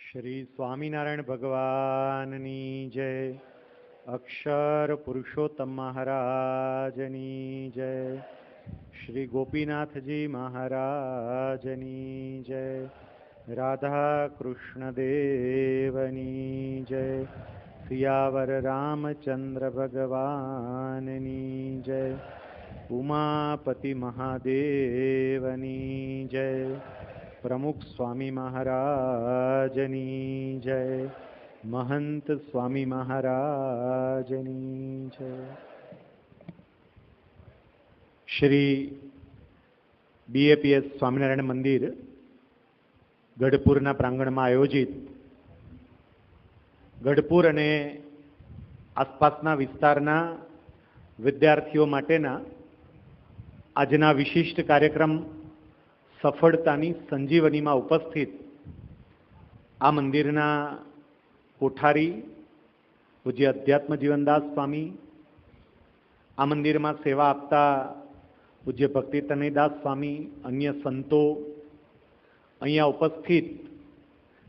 श्री स्वामीनारायण भगवाननी जय। अक्षर पुरुषोत्तम महाराजनी जय। श्री गोपीनाथ जी महाराजनी जय। राधा कृष्ण देवनी जय। सियावर रामचंद्र भगवाननी जय। उमापति महादेवनी जय। प्रमुख स्वामी महाराजनी जय। महंत स्वामी महाराजनी जय। श्री BAPS स्वामीनारायण मंदिर गढ़पुरना प्रांगणમાં આયોજિત ગઢપુર અને આસપાસના વિસ્તારના વિદ્યાર્થીઓ માટેના આજના વિશિષ્ટ કાર્યક્રમ સફળતાની સંજીવનીમાં ઉપસ્થિત આ મંદિરના કોઠારી પૂજ્ય અધ્યાત્મ જીવનદાસ સ્વામી, આ મંદિરમાં સેવા આપતા પૂજ્ય ભક્તિ તનયદાસ સ્વામી, અન્ય સંતો, અહીંયા ઉપસ્થિત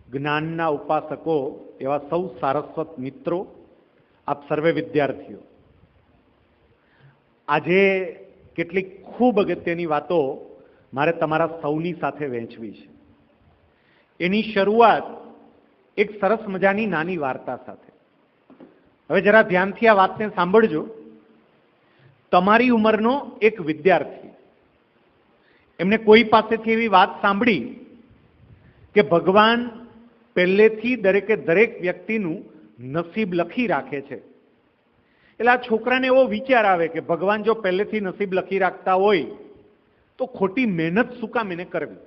જ્ઞાનના ઉપાસકો એવા સૌ સારસ્વત મિત્રો, આપ સર્વે વિદ્યાર્થીઓ, આજે કેટલીક ખૂબ અગત્યની વાતો મારે તમારા સૌની સાથે વહેંચવી છે. એની શરૂઆત એક સરસ મજાની નાની વાર્તા સાથે. હવે જરા ધ્યાનથી આ વાતને સાંભળજો. તમારી ઉંમરનો એક વિદ્યાર્થી, એમને કોઈ પાસેથી એવી વાત સાંભળી કે ભગવાન પહેલેથી દરેકે દરેક વ્યક્તિનું નસીબ લખી રાખે છે. એટલે આ છોકરાને એવો વિચાર આવે કે ભગવાન જો પહેલેથી નસીબ લખી રાખતા હોય તો ખોટી મહેનત શું કામ એને કરવી.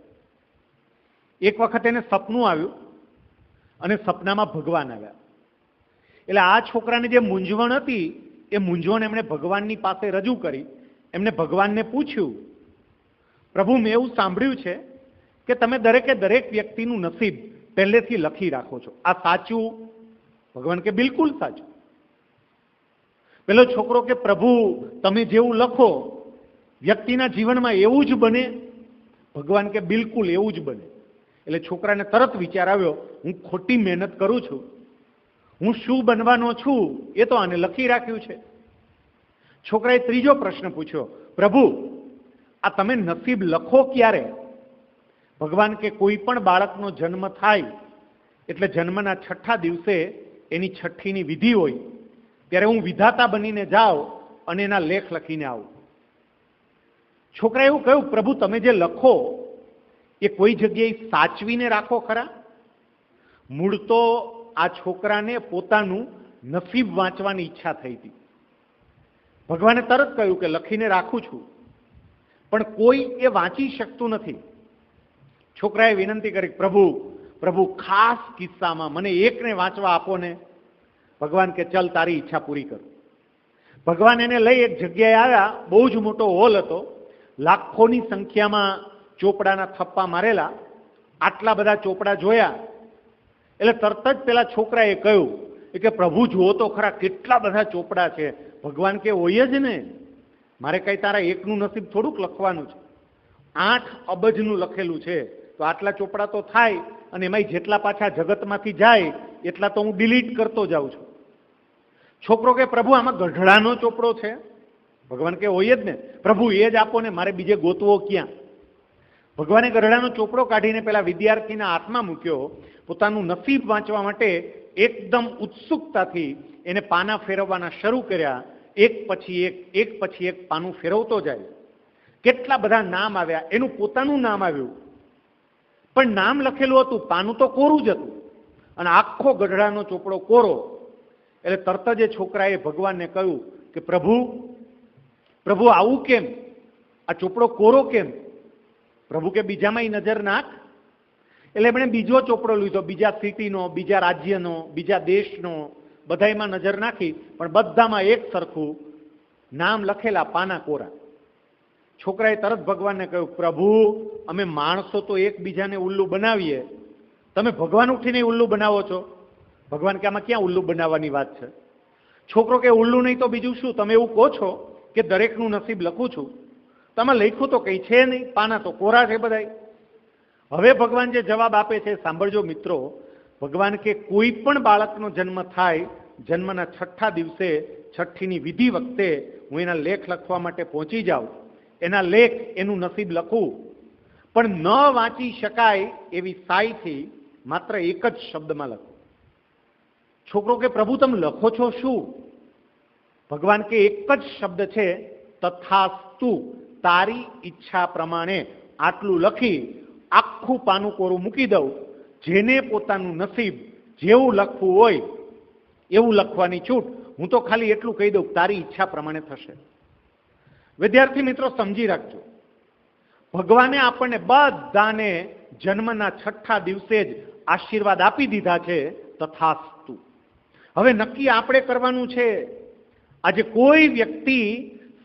એક વખત એને સપનું આવ્યું અને સપનામાં ભગવાન આવ્યા. એટલે આ છોકરાને જે મૂંઝવણ હતી એ મૂંઝવણ એમણે ભગવાનની પાસે રજૂ કરી. એમને ભગવાનને પૂછ્યું, પ્રભુ મેં એવું સાંભળ્યું છે કે તમે દરેકે દરેક વ્યક્તિનું નસીબ પહેલેથી લખી રાખો છો, આ સાચું? ભગવાન કે બિલકુલ સાચું. પેલો છોકરો કે પ્રભુ તમે જેવું લખો વ્યક્તિના જીવનમાં એવું જ બને? ભગવાન કે બિલકુલ એવું જ બને. એટલે છોકરાને તરત વિચાર આવ્યો, હું ખોટી મહેનત કરું છું, હું શું બનવાનો છું એ તો આને લખી રાખ્યું છે. છોકરાએ ત્રીજો પ્રશ્ન પૂછ્યો, પ્રભુ આ તમે નસીબ લખો ક્યારે? ભગવાન કે કોઈ પણ બાળકનો જન્મ થાય એટલે જન્મના 6થા દિવસે એની છઠ્ઠીની વિધિ હોય ત્યારે હું વિધાતા બનીને જાઉં અને એના લેખ લખીને આવું. છોકરાએ એવું કહ્યું, પ્રભુ તમે જે લખો એ કોઈ જગ્યાએ સાચવીને રાખો ખરા? મૂળ તો આ છોકરાને પોતાનું નસીબ વાંચવાની ઈચ્છા થઈ હતી. ભગવાને તરત કહ્યું કે લખીને રાખું છું, પણ કોઈ એ વાંચી શકતું નથી. છોકરાએ વિનંતી કરી, પ્રભુ ખાસ કિસ્સામાં મને એકને વાંચવા આપો ને. ભગવાન કે ચલ તારી ઈચ્છા પૂરી કરું. ભગવાન એને લઈ એક જગ્યાએ આવ્યા. બહુ જ મોટો હોલ હતો, લાખોની સંખ્યામાં ચોપડાના થપ્પા મારેલા. આટલા બધા ચોપડા જોયા એટલે તરત જ પેલા છોકરાએ કહ્યું કે પ્રભુ જુઓ તો ખરા કેટલા બધા ચોપડા છે. ભગવાન કે હોય જ ને, મારે કઈ તારા એકનું નસીબ થોડુંક લખવાનું છે, 8 અબજનું લખેલું છે, તો આટલા ચોપડા તો થાય, અને એમાંય જેટલા પાછા જગતમાંથી જાય એટલા તો હું ડિલીટ કરતો જાઉં છું. છોકરો કે પ્રભુ આમાં ગઢડાનો ચોપડો છે? ભગવાન કે હોય જ ને. પ્રભુ એ જ આપો ને, મારે બીજે ગોતવો ક્યાં? ભગવાને ગઢડાનો ચોપડો કાઢીને પેલા વિદ્યાર્થીના હાથમાં મૂક્યો. પોતાનું નસીબ વાંચવા માટે એકદમ ઉત્સુકતાથી એને પાના ફેરવવાના શરૂ કર્યા. એક પછી એક પાનું ફેરવતો જાય. કેટલા બધા નામ આવ્યા. એનું પોતાનું નામ આવ્યું, પણ નામ લખેલું હતું, પાનું તો કોરું જ હતું, અને આખો ગઢડાનો ચોપડો કોરો. એટલે તરત જ એ છોકરાએ ભગવાનને કહ્યું કે પ્રભુ આવું કેમ? આ ચોપડો કોરો કેમ? પ્રભુ કે બીજામાંય નજર નાખ. એટલે એમણે બીજો ચોપડો લીધો, બીજા સિટીનો, બીજા રાજ્યનો, બીજા દેશનો, બધામાં નજર નાખી, પણ બધામાં એક સરખું નામ લખેલા, પાના કોરા. છોકરાએ તરત ભગવાનને કહ્યું, પ્રભુ અમે માણસો તો એકબીજાને ઉલ્લુ બનાવીએ, તમે ભગવાન ઉઠીને ઉલ્લુ બનાવો છો? ભગવાન કે આમાં ક્યાં ઉલ્લુ બનાવવાની વાત છે? છોકરો કે ઉલ્લુ નહીં તો બીજું શું? તમે એવું કહો છો કે દરેકનું નસીબ લખું છું, તમે લખ્યું તો કંઈ છે નહીં, પાના તો કોરા છે બધાય. હવે ભગવાન જે જવાબ આપે છે સાંભળજો મિત્રો. ભગવાન કે કોઈ પણ બાળકનો જન્મ થાય, જન્મના 6ઠ્ઠા દિવસે છઠ્ઠીની વિધિ વખતે હું એના લેખ લખવા માટે પહોંચી જાઉં, એના લેખ, એનું નસીબ લખું, પણ ન વાંચી શકાય એવી સાઈથી માત્ર એક જ શબ્દમાં લખું. છોકરો કે પ્રભુ તમે લખો છો શું? ભગવાન કે એક જ શબ્દ છે, તથાસ્તુ, તારી ઈચ્છા પ્રમાણે. આટલું લખી આખું પાનું કોરું મૂકી દઉં. જેને પોતાનું નસીબ જેવું લખવું હોય એવું લખવાની છૂટ. હું તો ખાલી એટલું કહી દઉં, તારી ઈચ્છા પ્રમાણે થશે. વિદ્યાર્થી મિત્રો સમજી રાખજો, ભગવાને આપણને બધાને જન્મના 6ઠ્ઠા દિવસે જ આશીર્વાદ આપી દીધા છે, તથાસ્તુ. હવે નક્કી આપણે કરવાનું છે. આજે કોઈ વ્યક્તિ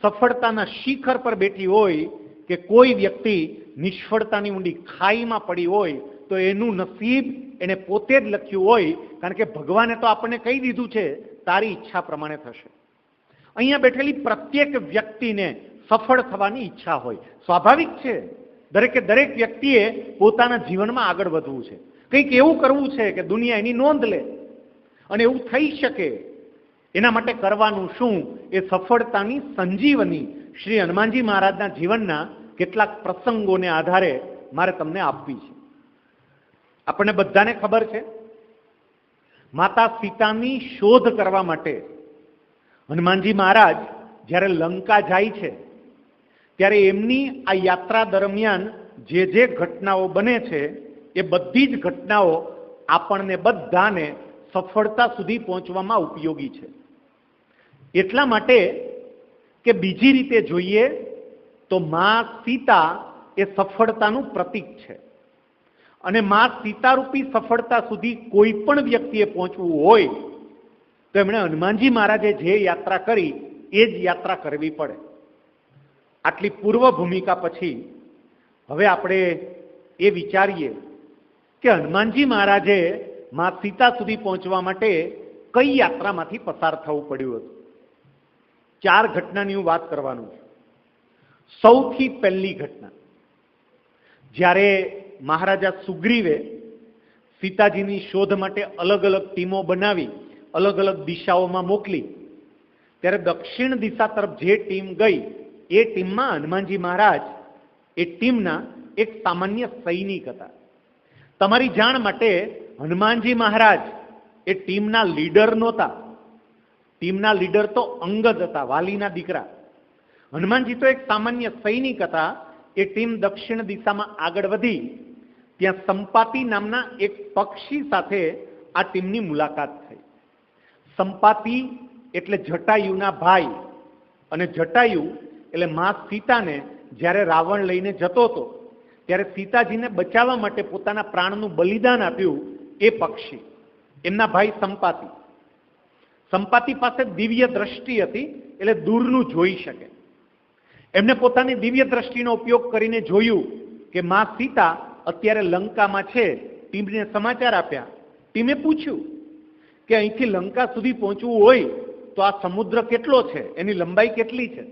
સફળતાના શિખર પર બેઠી હોય કે કોઈ વ્યક્તિ નિષ્ફળતાની ઊંડી ખાઈમાં પડી હોય, તો એનું નસીબ એને પોતે જ લખ્યું હોય, કારણ કે ભગવાને તો આપણને કહી દીધું છે, તારી ઈચ્છા પ્રમાણે થશે. અહીંયા બેઠેલી પ્રત્યેક વ્યક્તિને સફળ થવાની ઈચ્છા હોય, સ્વાભાવિક છે. દરેકે દરેક વ્યક્તિએ પોતાના જીવનમાં આગળ વધવું છે, કંઈક એવું કરવું છે કે દુનિયા એની નોંધ લે, અને એવું થઈ શકે. એના માટે કરવાનું શું? એ સફળતાની સંજીવની શ્રી હનુમાનજી મહારાજના જીવનના કેટલાક પ્રસંગોને આધારે મારે તમને આપવી છે. આપણને બધાને ખબર છે, માતા સીતાની શોધ કરવા માટે હનુમાનજી મહારાજ જ્યારે લંકા જાય છે, ત્યારે એમની આ યાત્રા દરમિયાન જે જે ઘટનાઓ બને છે, એ બધી જ ઘટનાઓ આપણને બધાને સફળતા સુધી પહોંચવામાં ઉપયોગી છે. એટલા માટે કે બીજી રીતે જોઈએ તો મા સીતા એ સફળતાનું પ્રતીક છે, અને મા સીતારૂપી સફળતા સુધી કોઈ પણ વ્યક્તિએ પહોંચવું હોય તો એમણે હનુમાનજી મહારાજે જે યાત્રા કરી એ જ યાત્રા કરવી પડે. આટલી પૂર્વ ભૂમિકા પછી હવે આપણે એ વિચારીએ કે હનુમાનજી મહારાજે મા સીતા સુધી પહોંચવા માટે કઈ યાત્રામાંથી પસાર થવું પડ્યું હતું. 4 ઘટનાની હું વાત કરવાનું છું. સૌથી પહેલી ઘટના, જ્યારે મહારાજા સુગ્રીવે સીતાજીની શોધ માટે અલગ અલગ ટીમો બનાવી, અલગ અલગ દિશાઓમાં મોકલી, ત્યારે દક્ષિણ દિશા તરફ જે ટીમ ગઈ એ ટીમમાં હનુમાનજી મહારાજ એ ટીમના એક સામાન્ય સૈનિક હતા. તમારી જાણ માટે હનુમાનજી મહારાજ એ ટીમના લીડર નહોતા. ટીમના લીડર તો અંગદ હતા, વાલીના દીકરા. હનુમાનજી તો એક સામાન્ય સૈનિક હતા. એ ટીમ દક્ષિણ દિશામાં આગળ વધી, ત્યાં સંપાતિ નામના એક પક્ષી સાથે આ ટીમની મુલાકાત થઈ. સંપાતિ એટલે જટાયુના ભાઈ, અને જટાયુ એટલે મા સીતાને જ્યારે રાવણ લઈને જતો હતો ત્યારે સીતાજીને બચાવવા માટે પોતાના પ્રાણનું બલિદાન આપ્યું એ પક્ષી, એમના ભાઈ સંપાતિ. સંપાતિ પાસે દિવ્ય દ્રષ્ટિ હતી, એટલે દૂરનું જોઈ શકે. એમને પોતાની દિવ્ય દ્રષ્ટિનો ઉપયોગ કરીને જોયું કે મા સીતા અત્યારે લંકામાં છે. ટીમને સમાચાર આપ્યા. ટીમે પૂછ્યું કે અહીંથી લંકા સુધી પહોંચવું હોય તો આ સમુદ્ર કેટલો છે, એની લંબાઈ કેટલી છે?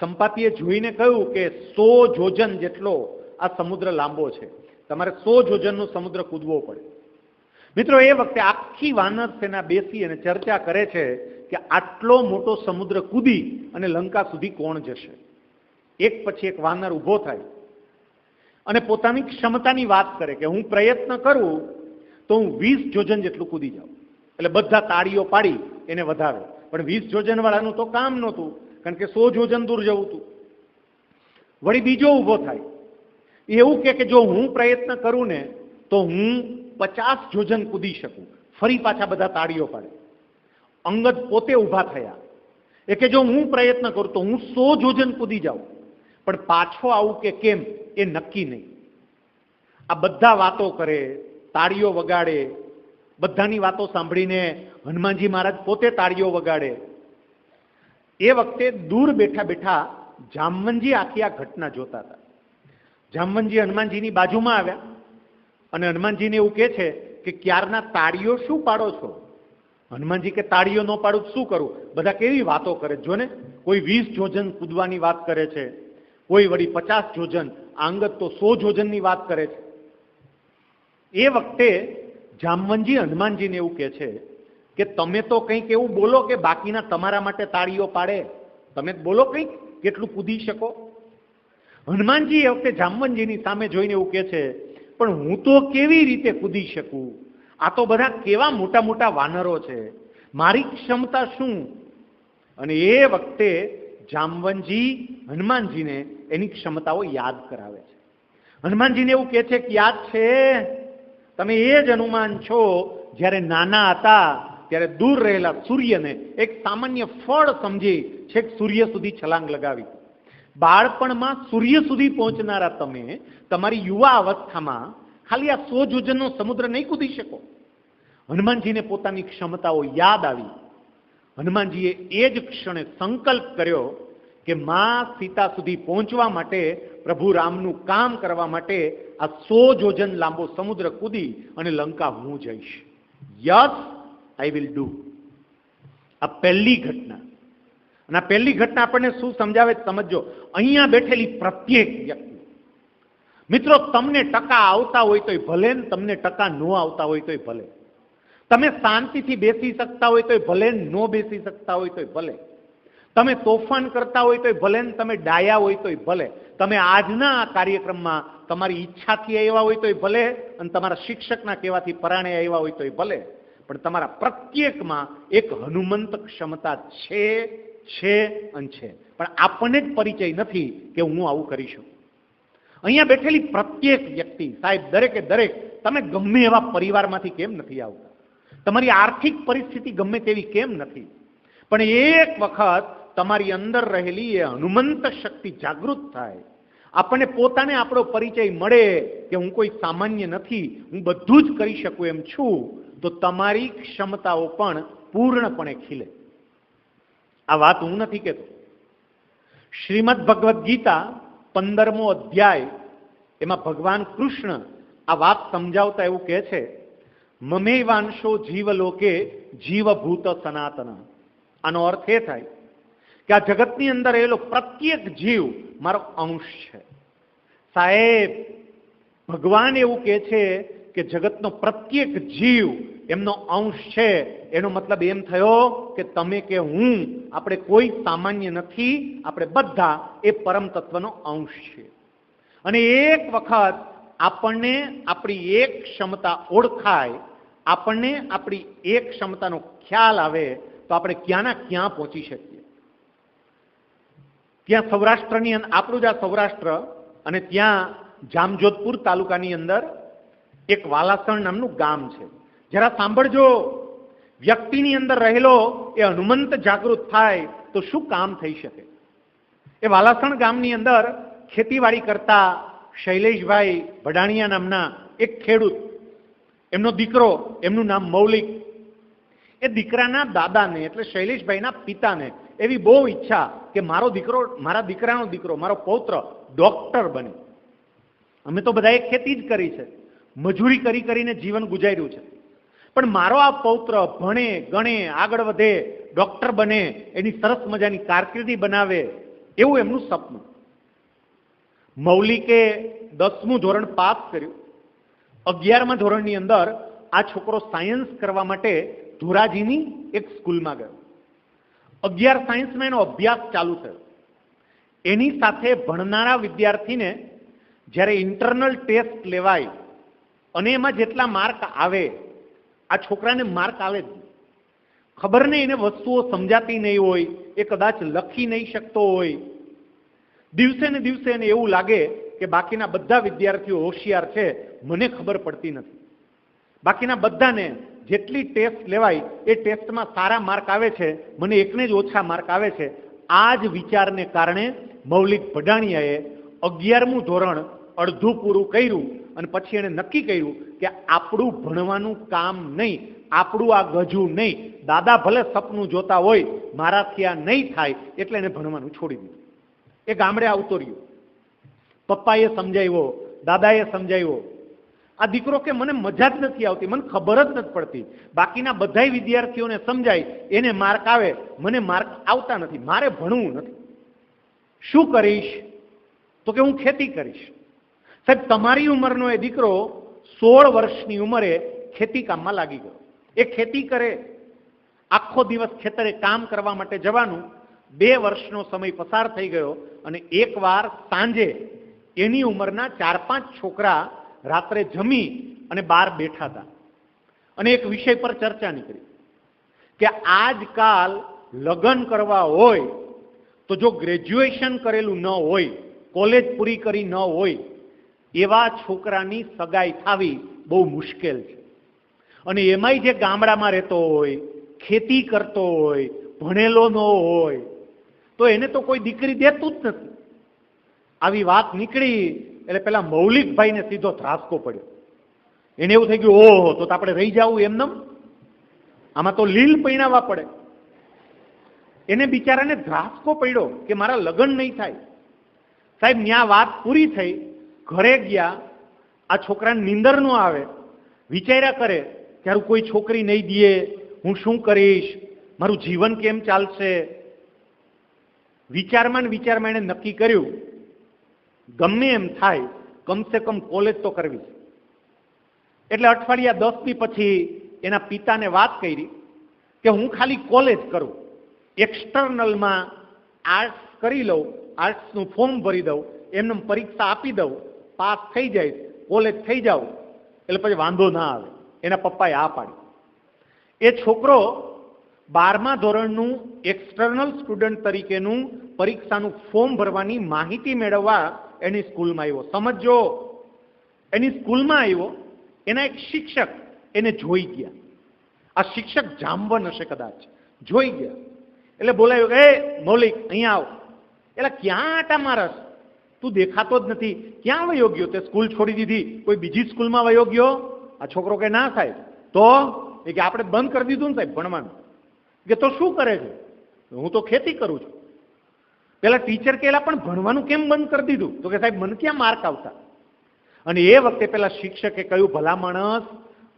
સંપાતિએ જોઈને કહ્યું કે 100 જોજન જેટલો આ સમુદ્ર લાંબો છે, તમારે 100 જોજનનો સમુદ્ર કૂદવો પડે. મિત્રો, એ વખતે આખી વાનર સેના બેસી અને ચર્ચા કરે છે કે આટલો મોટો સમુદ્ર કૂદી અને લંકા સુધી કોણ જશે. એક પછી એક વાનર ઊભો થાય અને પોતાની ક્ષમતાની વાત કરે કે હું પ્રયત્ન કરું તો હું 20 જોજન જેટલું કૂદી જાઉં. એટલે બધા તાળીઓ પાડી એને વધારે, પણ 20 જોજન વાળાનું તો કામ નહોતું, કારણ કે 100 જોજન દૂર જવું હતું. વળી બીજો ઊભો થાય, એવું કે જો હું પ્રયત્ન કરું ને તો હું 50 જોજન કૂદી શકું. ફરી પાછા બધા તાળીઓ પાડે. અંગદ પોતે ઊભા થયા, એ કે જો હું પ્રયત્ન કરું તો હું 100 જોજન કૂદી જાઉં, પણ પાછો આવું કે કેમ એ નક્કી નહીં. આ બધા વાતો કરે, તાળીઓ વગાડે. બધાની વાતો સાંભળીને હનુમાનજી મહારાજ પોતે તાળીઓ વગાડે. એ વખતે દૂર બેઠા બેઠા જામવંતજી આખી આ ઘટના જોતા હતા. જામવંતજી હનુમાનજીની બાજુમાં આવ્યા અને હનુમાનજીને એવું કહે છે કે ક્યારના તાળીઓ શું પાડો છો? હનુમાનજી કે તાળીઓ ન પાડું શું કરું? બધા કેવી વાતો કરે, જો ને, કોઈ 20 જોજન કૂદવાની વાત કરે છે, કોઈ વળી 50 જોજન, આંગદ તો 100 જોજનની વાત કરે છે. એ વખતે જામવંતજી હનુમાનજીને એવું કહે છે કે તમે તો કંઈક એવું બોલો કે બાકીના તમારા માટે તાળીઓ પાડે, તમે બોલો કંઈક કેટલું કૂદી શકો. હનુમાનજી એ વખતે જામવંતજીની સામે જોઈને એવું કહે છે, પણ હું તો કેવી રીતે કૂદી શકું? આ તો બધા કેવા મોટા મોટા વાનરો છે, મારી ક્ષમતા શું? અને એ વખતે જામવંતજી હનુમાનજીને એની ક્ષમતાઓ યાદ કરાવે છે. હનુમાનજીને એવું કહે છે કે યાદ છે, તમે એ જ હનુમાન છો જ્યારે નાના હતા ત્યારે દૂર રહેલા સૂર્યને એક સામાન્ય ફળ સમજી છેક સૂર્ય સુધી છલાંગ લગાવી. બાળપણમાં સૂર્ય સુધી પહોંચનારા તમે તમારી યુવા અવસ્થામાં ખાલી આ 100 યોજનનો સમુદ્ર નહીં કૂદી શકો. હનુમાનજીને પોતાની ક્ષમતાઓ યાદ આવી. હનુમાનજીએ એ જ ક્ષણે સંકલ્પ કર્યો કે માં સીતા સુધી પહોંચવા માટે, પ્રભુ રામનું કામ કરવા માટે આ 100 યોજન લાંબો સમુદ્ર કૂદી અને લંકા હું જઈશ. Yes, I will do. આ પહેલી ઘટના. અને આ પહેલી ઘટના આપણને શું સમજાવે સમજો. અહીંયા બેઠેલી પ્રત્યેક વ્યક્તિ, મિત્રો, તમને ટકા આવતા હોય તોય ભલે, તમને ટકા ન આવતા હોય તોય ભલે, તમે શાંતિથી બેસી શકતા હોય તોય ભલે, ન બેસી શકતા હોય તોય ભલે, તમે તોફાન કરતા હોય તોય ભલે, તમે ડાયા હોય તોય ભલે, તમે આજના આ કાર્યક્રમમાં તમારી ઈચ્છાથી આવ્યા હોય તોય ભલે, અને તમારા શિક્ષકના કહેવાથી પરાણે આવ્યા હોય તોય ભલે, પણ તમારા પ્રત્યેકમાં એક હનુમંત ક્ષમતા છે અને છે. પણ આપણને જ પરિચય નથી કે હું આવું કરી શકું. અહીંયા બેઠેલી પ્રત્યેક વ્યક્તિ, સાહેબ, દરેકે દરેક, તમે ગમે એવા પરિવારમાંથી કેમ નથી આવતા, તમારી આર્થિક પરિસ્થિતિ ગમે તેવી કેમ નથી, પણ એક વખત તમારી અંદર રહેલી એ હનુમંત શક્તિ જાગૃત થાય, આપણને પોતાને આપણો પરિચય મળે કે હું કોઈ સામાન્ય નથી, હું બધું જ કરી શકું એમ છું, તો તમારી ક્ષમતાઓ પણ પૂર્ણપણે ખીલે. આ વાત હું નથી કહેતો. શ્રીમદ ભગવદ્ ગીતા 15મો અધ્યાય, એમાં ભગવાન કૃષ્ણ આ વાત સમજાવતા એવું કહે છે, મમેવાંશો જીવલોકે જીવભૂત સનાતન. આનો અર્થ એ થાય કે આ જગતની અંદર રહેલો પ્રત્યેક જીવ મારો અંશ છે. સાહેબ, ભગવાન એવું કહે છે કે જગતનો પ્રત્યેક જીવ એમનો અંશ છે. એનો મતલબ એમ થયો કે તમે કે હું, આપણે કોઈ સામાન્ય નથી, આપણે બધા એ પરમ તત્વનો અંશ છે. અને એક વખત આપણને આપણી એક ક્ષમતા ઓળખાય, આપણને આપણી એક ક્ષમતાનો ખ્યાલ આવે, તો આપણે ક્યાંના ક્યાં પહોંચી શકીએ. ત્યાં સૌરાષ્ટ્રની અંદર, આપણું જ આ સૌરાષ્ટ્ર, અને ત્યાં જામજોધપુર તાલુકાની અંદર એક વાલાસણ નામનું ગામ છે. જરા સાંભળજો, વ્યક્તિની અંદર રહેલો એ હનુમંત જાગૃત થાય તો શું કામ થઈ શકે. એ વાલાસણ ગામની અંદર ખેતીવાડી કરતા શૈલેષભાઈ ભડાણિયા નામના એક ખેડૂત, એમનો દીકરો, એમનું નામ મૌલિક, એ દીકરાના દાદાને એટલે શૈલેષભાઈના પિતાને એવી બહુ ઈચ્છા કે મારો દીકરો, મારા દીકરાનો દીકરો, મારો પૌત્ર ડોક્ટર બને. અમે તો બધાએ ખેતી જ કરી છે, મજૂરી કરી કરીને જીવન ગુજાર્યું છે, પણ મારો આ પૌત્ર ભણે ગણે, આગળ વધે, ડોક્ટર બને, એની સરસ મજાની કારકિર્દી બનાવે, એવું એમનું સપનું. મૌલિકે 10મું ધોરણ પાસ કર્યું. 11મા ધોરણની અંદર આ છોકરો સાયન્સ કરવા માટે ધોરાજીની એક સ્કૂલમાં ગયો. 11 સાયન્સમાં એનો અભ્યાસ ચાલુ થયો. એની સાથે ભણનારા વિદ્યાર્થીને જ્યારે ઇન્ટરનલ ટેસ્ટ લેવાય અને એમાં જેટલા માર્ક આવે, આ છોકરાને માર્ક આવે જ. ખબર નહીં, એને વસ્તુઓ સમજાતી નહીં હોય, એ કદાચ લખી નહીં શકતો હોય. દિવસે ને દિવસે એને એવું લાગે કે બાકીના બધા વિદ્યાર્થીઓ હોશિયાર છે, મને ખબર પડતી નથી. બાકીના બધાને જેટલી ટેસ્ટ લેવાય એ ટેસ્ટમાં સારા માર્ક આવે છે, મને એકને જ ઓછા માર્ક આવે છે. આ જ વિચારને કારણે મૌલિક ભડાણિયાએ 11મું ધોરણ અડધું પૂરું કર્યું અને પછી એણે નક્કી કર્યું કે આપણું ભણવાનું કામ નહીં, આપણું આ ગજું નહીં, દાદા ભલે સપનું જોતા હોય, મારાથી આ નહીં થાય, એટલે એને ભણવાનું છોડી દીધું. એ ગામડે આવતો રહ્યો. પપ્પાએ સમજાવ્યો, દાદાએ સમજાવ્યો. આ દીકરો કે મને મજા જ નથી આવતી, મને ખબર જ નથી પડતી, બાકીના બધા વિદ્યાર્થીઓને સમજાય, એને માર્ક આવે, મને માર્ક આવતા નથી, મારે ભણવું નથી. શું કરીશ? તો કે હું ખેતી કરીશ. સાહેબ, તમારી ઉંમરનો એ દીકરો 16 વર્ષની ઉંમરે ખેતી કામમાં લાગી ગયો. એ ખેતી કરે, આખો દિવસ ખેતરે કામ કરવા માટે જવાનું. 2 વર્ષનો સમય પસાર થઈ ગયો અને એકવાર સાંજે એની ઉંમરના 4-5 છોકરા રાત્રે જમી અને બહાર બેઠા હતા અને એક વિષય પર ચર્ચા નીકળી કે આજકાલ લગ્ન કરવા હોય તો જો ગ્રેજ્યુએશન કરેલું ન હોય, કોલેજ પૂરી કરી ન હોય, એવા છોકરાની સગાઈ થવી બહુ મુશ્કેલ છે. અને એમાંય જે ગામડામાં રહેતો હોય, ખેતી કરતો હોય, ભણેલો ન હોય, તો એને તો કોઈ દીકરી દેતું જ નથી. આવી વાત નીકળી એટલે પેલા મૌલિકભાઈને સીધો ધ્રાસકો પડ્યો. એને એવું થઈ ગયું, ઓહો, તો આપણે રહી જવું એમનેમ, આમાં તો લીલ પૈણાવા પડે. એને બિચારાને ધ્રાસકો પડ્યો કે મારા લગ્ન નહીં થાય. સાહેબ, ન્યા વાત પૂરી થઈ, ઘરે ગયા, આ છોકરાને નીંદર ન આવે, વિચાર્યા કરે કે હારું કોઈ છોકરી નહીં દે, હું શું કરીશ, મારું જીવન કેમ ચાલશે. વિચારમાં ને વિચારમાં એને નક્કી કર્યું, ગમે એમ થાય કમસે કમ કોલેજ તો કરવી. એટલે અઠવાડિયા 10 દી પછી એના પિતાને વાત કરી કે હું ખાલી કોલેજ કરું, એક્સટર્નલમાં આર્ટ્સ કરી લઉં, આર્ટ્સનું ફોર્મ ભરી દઉં, એમને પરીક્ષા આપી દઉં, પાસ થઈ જાય, કોલેજ થઈ જાઉં એટલે પછી વાંધો ના આવે. એના પપ્પાએ આ પાડી. એ છોકરો 12મા ધોરણનું એક્સટર્નલ સ્ટુડન્ટ તરીકેનું પરીક્ષાનું ફોર્મ ભરવાની માહિતી મેળવવા એની સ્કૂલમાં આવ્યો. સમજો, એની સ્કૂલમાં આવ્યો, એના એક શિક્ષક એને જોઈ ગયા. આ શિક્ષક જામવન હશે કદાચ, જોઈ ગયા એટલે બોલાયો કે એ મૌલિક, અહીંયા આવ. એટલે ક્યાં આટા મારસ, તું દેખાતો જ નથી, ક્યાં વયો ગયો? તે સ્કૂલ છોડી દીધી, કોઈ બીજી સ્કૂલમાં વયો ગયો? આ છોકરો કે ના સાહેબ. તો એ કે આપણે બંધ કરી દીધું ને સાહેબ ભણવાનું. કે તો શું કરે છે? હું તો ખેતી કરું છું. પેલા ટીચર કહેલા પણ ભણવાનું કેમ બંધ કરી દીધું? તો કે સાહેબ મને ક્યાં માર્ક આવતા. અને એ વખતે પેલા શિક્ષકે કહ્યું, ભલા માણસ,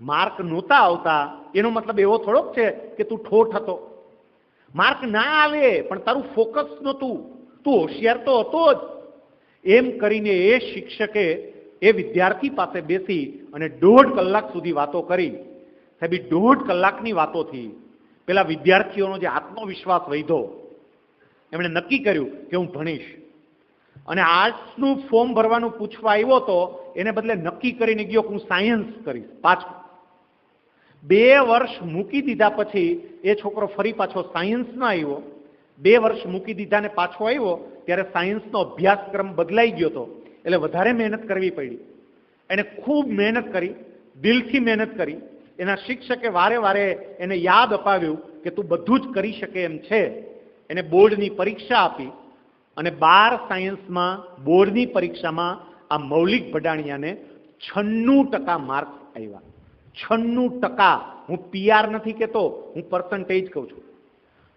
માર્ક નહોતા આવતા એનો મતલબ એવો થોડોક છે કે તું ઠોઠ હતો. માર્ક ના આવે પણ તારું ફોકસ નહોતું, તું હોશિયાર તો હતો જ. એમ કરીને એ શિક્ષકે એ વિદ્યાર્થી પાસે બેસી અને 1.5 કલાક સુધી વાતો કરી. સાહેબ, 1.5 કલાકની વાતોથી પેલા વિદ્યાર્થીઓનો જે આત્મવિશ્વાસ વધ્યો. એમણે નક્કી કર્યું કે હું ભણીશ. અને આર્ટ્સનું ફોર્મ ભરવાનું પૂછવા આવ્યો તો એને બદલે નક્કી કરીને ગયો કે હું સાયન્સ કરીશ. પાછું 2 વર્ષ મૂકી દીધા પછી એ છોકરો ફરી પાછો સાયન્સમાં આવ્યો. 2 વર્ષ મૂકી દીધા ને પાછો આવ્યો ત્યારે સાયન્સનો અભ્યાસક્રમ બદલાઈ ગયો હતો એટલે વધારે મહેનત કરવી પડી. એને ખૂબ મહેનત કરી, દિલથી મહેનત કરી. એના શિક્ષકે વારે વારે એને યાદ અપાવ્યું કે તું બધું જ કરી શકે એમ છે. એને બોર્ડની પરીક્ષા આપી અને 12 સાયન્સમાં બોર્ડની પરીક્ષામાં આ મૌલિક ભડાણિયાને 96% માર્ક્સ આવ્યા. 96%. હું PR નથી કહેતો, હું પર્સન્ટેજ કહું છું.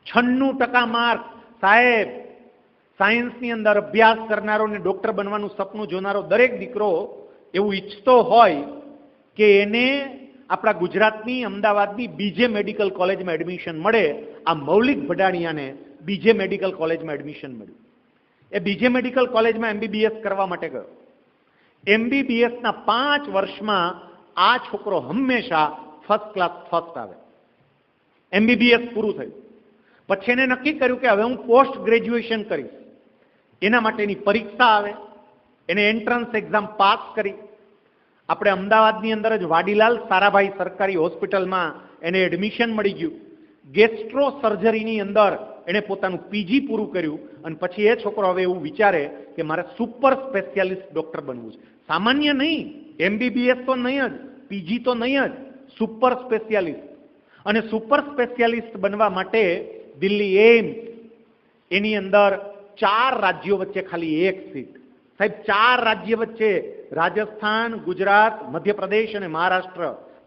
96% માર્ક. સાહેબ, સાયન્સની અંદર અભ્યાસ કરનારો ને ડોક્ટર બનવાનું સપનું જોનારો દરેક દીકરો એવું ઈચ્છતો હોય કે એને આપણા ગુજરાતની અમદાવાદની બીજે મેડિકલ કોલેજમાં એડમિશન મળે. આ મૌલિક ભડાણિયાને બીજે મેડિકલ કોલેજમાં એડમિશન મળ્યું. એ બીજે મેડિકલ કોલેજમાં MBBS કરવા માટે ગયો. MBBSના 5 વર્ષમાં આ છોકરો હંમેશા ફર્સ્ટ ક્લાસ ફર્સ્ટ આવે. MBBS પૂરું થયું પછી એને નક્કી કર્યું કે હવે હું પોસ્ટ ગ્રેજ્યુએશન કરીશ. એના માટેની પરીક્ષા આવે. એને એન્ટ્રન્સ એક્ઝામ પાસ કરી. આપણે અમદાવાદની અંદર જ વાડીલાલ સારાભાઈ સરકારી હોસ્પિટલમાં એને એડમિશન મળી ગયું. ગેસ્ટ્રો સર્જરીની અંદર એણે પોતાનું PG પૂરું કર્યું અને પછી એ છોકરો હવે એવું વિચારે કે મારે સુપર સ્પેશિયાલિસ્ટ ડોક્ટર બનવું છે. સામાન્ય નહીં, MBBS તો નહીં જ, PG તો નહીં જ, સુપર સ્પેશિયાલિસ્ટ. અને સુપર સ્પેશિયાલિસ્ટ બનવા માટે દિલ્હી એમ્સ, એની અંદર 4 રાજ્યો વચ્ચે ખાલી 1 સીટ. સાહેબ, 4 રાજ્ય વચ્ચે, રાજસ્થાન, ગુજરાત, મધ્યપ્રદેશ અને મહારાષ્ટ્ર,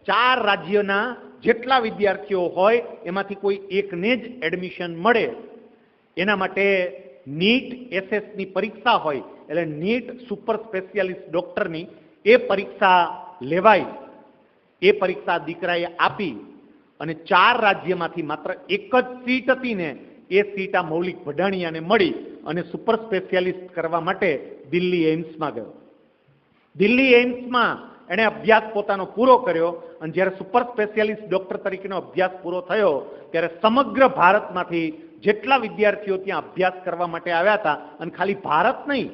4 રાજ્યના જેટલા વિદ્યાર્થીઓ હોય એમાંથી કોઈ એકને જ એડમિશન મળે. એના માટે નીટ SS ની પરીક્ષા હોય એટલે નીટ સુપર સ્પેશિયાલિસ્ટ ડોક્ટરની એ પરીક્ષા લેવાય. એ પરીક્ષા દીકરાએ આપી અને 4 રાજ્યમાંથી માત્ર એક જ સીટ હતી ને એ સીટ આ મૌલિક ભડાણિયાને મળી અને સુપર સ્પેશિયાલિસ્ટ કરવા માટે દિલ્હી એમ્સમાં ગયો. દિલ્હી એમ્સમાં એણે અભ્યાસ પોતાનો પૂરો કર્યો અને જ્યારે સુપર સ્પેશિયાલિસ્ટ ડોક્ટર તરીકેનો અભ્યાસ પૂરો થયો ત્યારે સમગ્ર ભારતમાંથી જેટલા વિદ્યાર્થીઓ ત્યાં અભ્યાસ કરવા માટે આવ્યા હતા, અને ખાલી ભારત નહીં,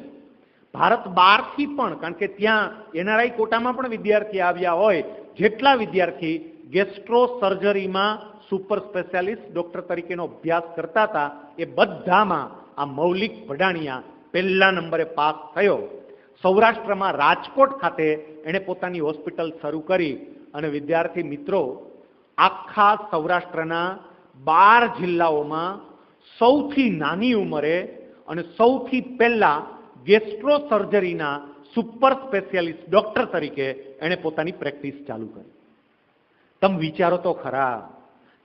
ભારત બહારથી પણ, કારણ કે ત્યાં એનઆરઆઈ કોટામાં પણ વિદ્યાર્થી આવ્યા હોય, જેટલા વિદ્યાર્થી ગેસ્ટ્રો સર્જરીમાં સુપર સ્પેશિયાલિસ્ટ ડોક્ટર તરીકેનો અભ્યાસ કરતા હતા એ બધામાં આ મૌલિક ભડાણિયા પહેલા નંબરે પાસ થયો. સૌરાષ્ટ્રમાં રાજકોટ ખાતે એણે પોતાની હોસ્પિટલ શરૂ કરી અને વિદ્યાર્થી મિત્રો આખા સૌરાષ્ટ્રના 12 જિલ્લાઓમાં સૌથી નાની ઉંમરે અને સૌથી પહેલા ગેસ્ટ્રો સર્જરીના સુપર સ્પેશિયાલિસ્ટ ડોક્ટર તરીકે એણે પોતાની પ્રેક્ટિસ ચાલુ કરી. તમે વિચારો તો ખરા,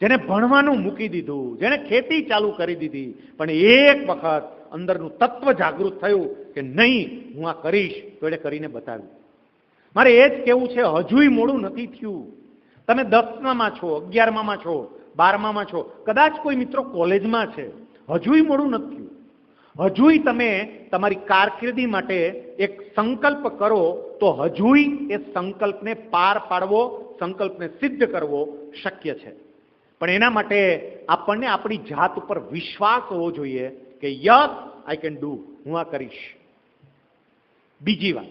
જેને ભણવાનું મૂકી દીધું, જેને ખેતી ચાલુ કરી દીધી, પણ એક વખત અંદરનું તત્વ જાગૃત થયું કે નહીં હું આ કરીશ, તો એને કરીને બતાવ્યું. મારે એ જ કહેવું છે, હજુય મોડું નથી થયું. તમે 10માં છો, 11માં છો, 12માં છો, કદાચ કોઈ મિત્રો કોલેજમાં છે, હજુય મોડું નથી થયું. હજુય તમે તમારી કારકિર્દી માટે એક સંકલ્પ કરો તો હજુય એ સંકલ્પને પાર પાડવો, સંકલ્પને સિદ્ધ કરવો શક્ય છે. પણ એના માટે આપણને આપણી જાત ઉપર વિશ્વાસ હોવો જોઈએ કે યસ આઈ કેન ડુ, હું આ કરીશ. બીજી વાત,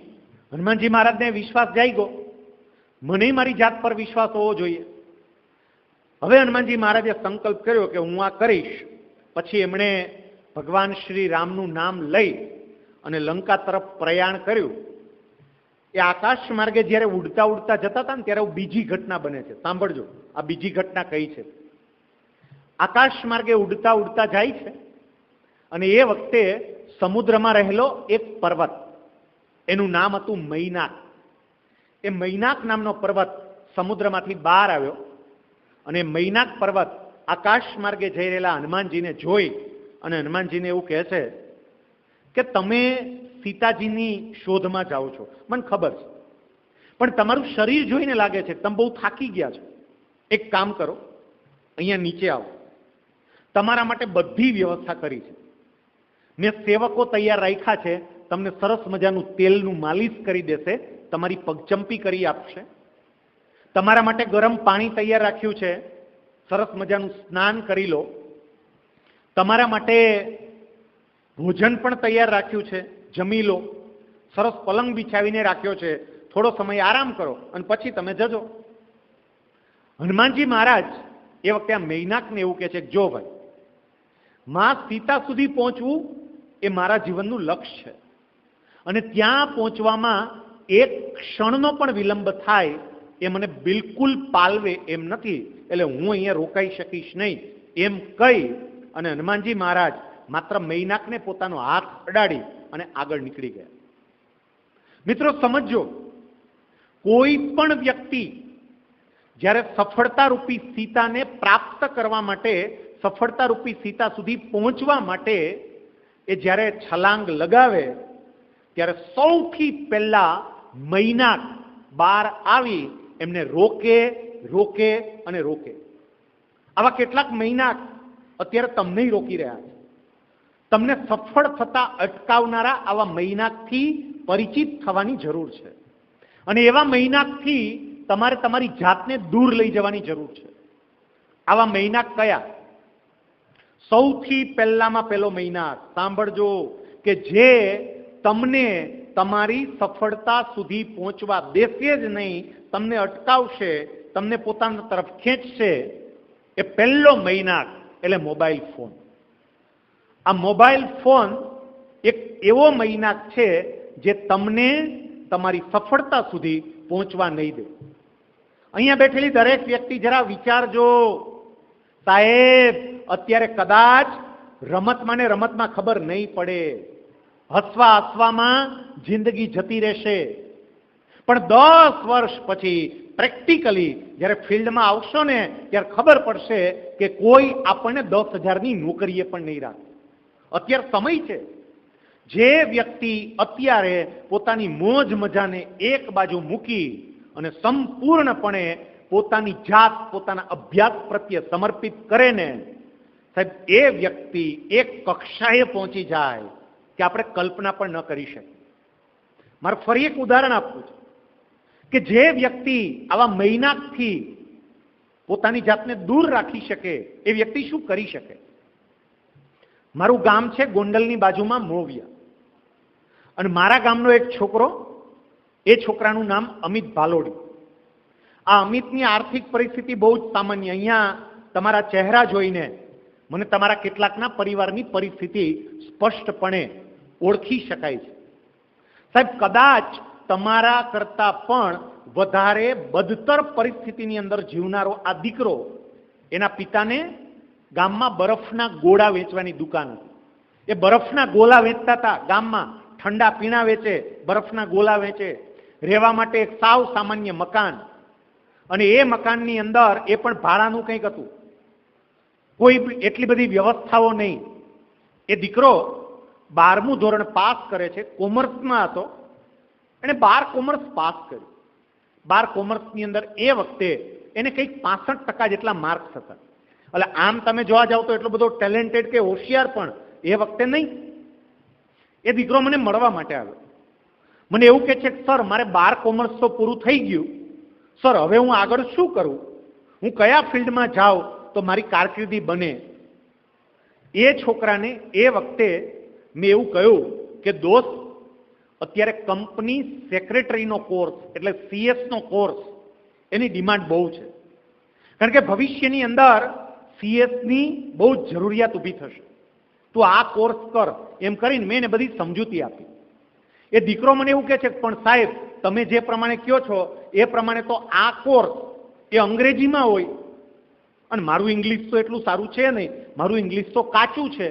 હનુમાનજી મહારાજને વિશ્વાસ જાગ્યો, મને મારી જાત પર વિશ્વાસ હોવો જોઈએ. હવે હનુમાનજી મહારાજે સંકલ્પ કર્યો કે હું આ કરીશ. પછી એમણે ભગવાન શ્રી રામનું નામ લઈ અને લંકા તરફ પ્રયાણ કર્યું. એ આકાશ માર્ગે જ્યારે ઉડતા ઉડતા જતા હતા ને ત્યારે બીજી ઘટના બને છે. સાંભળજો, આ બીજી ઘટના કઈ છે. આકાશ માર્ગે ઉડતા ઉડતા જાય છે અને એ વખતે સમુદ્રમાં રહેલો એક પર્વત, એનું નામ હતું મૈનાક. એ મૈનાક નામનો પર્વત સમુદ્રમાંથી બહાર આવ્યો અને મૈનાક પર્વત આકાશ માર્ગે જઈ રહેલા હનુમાનજીને જોઈ અને હનુમાનજીને એવું કહે છે કે તમે સીતાજીની શોધમાં જાઓ છો, મને ખબર છે, પણ તમારું શરીર જોઈને લાગે છે તમે બહુ થાકી ગયા છો. એક કામ કરો, અહીંયા નીચે આવો, તમારા માટે બધી વ્યવસ્થા કરી છે. મેં સેવકો તૈયાર રાખ્યા છે, તમને સરસ મજાનું તેલનું માલિશ કરી દેશે, તમારી પગચંપી કરી આપશે. તમારા માટે ગરમ પાણી તૈયાર રાખ્યું છે, સરસ મજાનું સ્નાન કરી લો. તમારા માટે ભોજન પણ તૈયાર રાખ્યું છે, જમી લો. સરસ પલંગ બિછાવીને રાખ્યો છે, થોડો સમય આરામ કરો અને પછી તમે જજો. હનુમાનજી મહારાજ એ વખતે આ મૈનાકને એવું કહે છે, જો ભાઈ, માં સીતા સુધી પહોંચવું એ મારા જીવનનું લક્ષ્ય છે અને ત્યાં પહોંચવામાં એક ક્ષણનો પણ વિલંબ થાય એ મને બિલકુલ પાલવે એમ નથી, એટલે હું અહીંયા રોકાઈ શકીશ નહીં. એમ કહી અને હનુમાનજી મહારાજ માત્ર મૈનાકને પોતાનો હાથ અડાડી અને આગળ નીકળી ગયા. મિત્રો સમજો, કોઈ પણ વ્યક્તિ જ્યારે સફળતારૂપી સીતાને પ્રાપ્ત કરવા માટે, સફળતારૂપી સીતા સુધી પહોંચવા માટે એ જ્યારે છલાંગ લગાવે ત્યારે સૌથી પહેલા મૈનાક બહાર આવી એમને રોકે રોકે અને રોકે. આવા કેટલાક મૈનાક અત્યારે તમને રોકી રહ્યા છે. તમને સફળ થતા અટકાવનારા આવા મૈનાકથી પરિચિત થવાની જરૂર છે અને એવા મૈનાકથી તમારે તમારી જાતને દૂર લઈ જવાની જરૂર છે. આવા મૈનાક કયા? સૌથી પહેલામાં પહેલો મૈનાક સાંભળજો કે જે તમને તમારી સફળતા સુધી પહોંચવા દેશે જ નહીં, તમને અટકાવશે, તમને પોતાના તરફ ખેંચશે. એ પહેલો મૈનાક એટલે મોબાઈલ ફોન. આ મોબાઈલ ફોન એક એવો મૈનાક છે જે તમને તમારી સફળતા સુધી પહોંચવા નહીં દે. અહીંયા બેઠેલી દરેક વ્યક્તિ જરા વિચારજો, સાહેબ અત્યારે કદાચ રમતમાં ને રમતમાં ખબર નહીં પડે, હસવા હસવામાં જિંદગી જતી રહેશે, પણ 10 વર્ષ પછી પ્રેક્ટિકલી જ્યારે ફિલ્ડમાં આવશો ને ત્યારે ખબર પડશે કે કોઈ આપણને 10,000ની નોકરીએ પણ નહીં રાખે. અત્યારે સમય છે. જે વ્યક્તિ અત્યારે પોતાની મોજ મજાને એક બાજુ મૂકી અને સંપૂર્ણપણે પોતાની જાત, પોતાના અભ્યાસ પ્રત્યે સમર્પિત કરે ને, સાહેબ એ વ્યક્તિ એક કક્ષાએ પહોંચી જાય કે આપણે કલ્પના પણ ન કરી શકીએ. મારે ફરી એક ઉદાહરણ આપવું છે કે જે વ્યક્તિ આવા મૈનાકથી પોતાની જાતને દૂર રાખી શકે એ વ્યક્તિ શું કરી શકે? મારું ગામ છે ગોંડલની બાજુમાં મોવિયા, અને મારા ગામનો એક છોકરો, એ છોકરાનું નામ અમિત ભાલોડી. આ અમિતની આર્થિક પરિસ્થિતિ બહુ જ સામાન્ય. અહીંયા તમારા ચહેરા જોઈને મને તમારા કેટલાકના પરિવારની પરિસ્થિતિ સ્પષ્ટપણે ઓળખી શકાય છે. સાહેબ, કદાચ તમારા કરતા પણ વધારે બદતર પરિસ્થિતિની અંદર જીવનારો આ દીકરો, એના પિતાને ગામમાં બરફના ગોળા વેચવાની દુકાન હતી. એ બરફના ગોળા વેચતા હતા ગામમાં. ઠંડા પીણા વેચે, બરફના ગોળા વેચે, રહેવા માટે એક સાવ સામાન્ય મકાન, અને એ મકાનની અંદર એ પણ ભાડાનું કંઈક હતું, કોઈ એટલી બધી વ્યવસ્થાઓ નહીં. એ દીકરો 12મું ધોરણ પાસ કરે છે, કોમર્સમાં હતો, એને 12 કોમર્સ પાસ કર્યું. 12 કોમર્સની અંદર એ વખતે એને કંઈક 65% જેટલા માર્ક્સ હતા. એટલે આમ તમે જોવા જાવ તો એટલો બધો ટેલેન્ટેડ કે હોશિયાર પણ એ વખતે નહીં. એ દીકરો મને મળવા માટે આવ્યો. મને એવું કહે છે કે સર, મારે 12 કોમર્સ તો પૂરું થઈ ગયું, સર હવે હું આગળ શું કરું, હું કયા ફિલ્ડમાં જાઉં તો મારી કારકિર્દી બને? એ છોકરાને એ વખતે મેં એવું કહ્યું કે દોસ્ત, અત્યારે કંપની સેક્રેટરીનો કોર્સ એટલે CS નો કોર્સ, એની ડિમાન્ડ બહુ છે, કારણ કે ભવિષ્યની અંદર CS ની બહુ જરૂરિયાત ઊભી થશે. તું આ કોર્સ કર, એમ કરીને મેં એને બધી સમજૂતી આપી. એ દીકરો મને એવું કહે છે પણ સાહેબ, તમે જે પ્રમાણે કહો છો એ પ્રમાણે તો આ કોર્સ એ અંગ્રેજીમાં હોય, અને મારું ઇંગ્લિશ તો એટલું સારું છે નહીં, મારું ઇંગ્લિશ તો કાચું છે.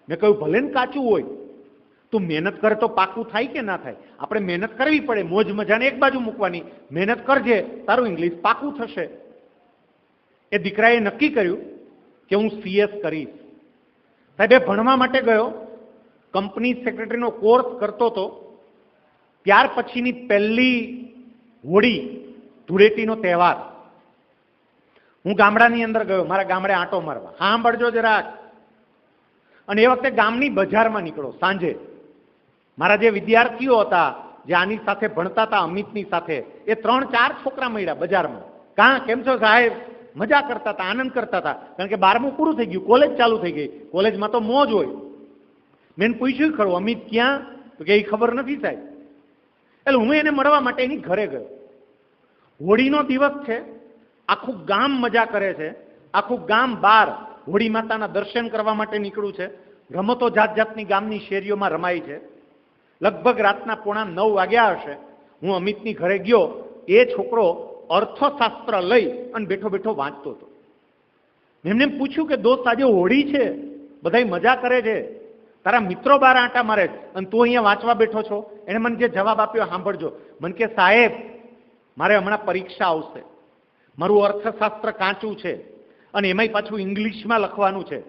મેં કહ્યું ભલે ને કાચું હોય, તું મહેનત કરે તો પાકું થાય કે ના થાય? આપણે મહેનત કરવી પડે, મોજ મજાને એક બાજુ મૂકવાની, મહેનત કરજે, તારું ઇંગ્લિશ પાકું થશે. એ દીકરાએ નક્કી કર્યું કે હું CS કરીશ. સાહેબ, એ ભણવા માટે ગયો, કંપની સેક્રેટરીનો કોર્સ કરતો હતો. ત્યાર પછીની પહેલી હોળી, ધૂળેટીનો તહેવાર, હું ગામડાની અંદર ગયો, મારા ગામડે આંટો મારવા. સાંભળજો જરાક. અને એ વખતે ગામની બજારમાં નીકળો સાંજે. મારા જે વિદ્યાર્થીઓ હતા, જે આની સાથે ભણતા હતા, અમિતની સાથે, એ 3-4 છોકરા મળ્યા બજારમાં. કેમ છો સાહેબ? મજા કરતા હતા, આનંદ કરતા હતા, કારણ કે 12મું પૂરું થઈ ગયું, કોલેજ ચાલુ થઈ ગઈ. કોલેજમાં તો મોજ હોય. મેં પૂછ્યું ખરું, અમિત ક્યાં? તો કે એ ખબર નથી સાહેબ. એટલે હું એને મળવા માટે એની ઘરે ગયો. હોળીનો દિવસ છે, આખું ગામ મજા કરે છે, આખું ગામ બહાર હોળી માતાના દર્શન કરવા માટે નીકળ્યું છે. રમતો જાત જાતની ગામની શેરીઓમાં રમાય છે. લગભગ રાતના 8:45 વાગ્યા હશે. હું અમિતની ઘરે ગયો. એ છોકરો અર્થશાસ્ત્ર લઈ અને બેઠો બેઠો વાંચતો હતો. એમને પૂછ્યું કે દોસ્ત, આજે હોળી છે, બધાય મજા કરે છે, તારા મિત્રો બહાર આંટા મારે છે, અને તું અહીંયા વાંચવા બેઠો છો? એને મને જે જવાબ આપ્યો સાંભળજો. મને કે સાહેબ, મારે હમણાં પરીક્ષા આવશે, મારું અર્થશાસ્ત્ર કાચું છે, અને એમાંય પાછું ઇંગ્લિશમાં લખવાનું છે,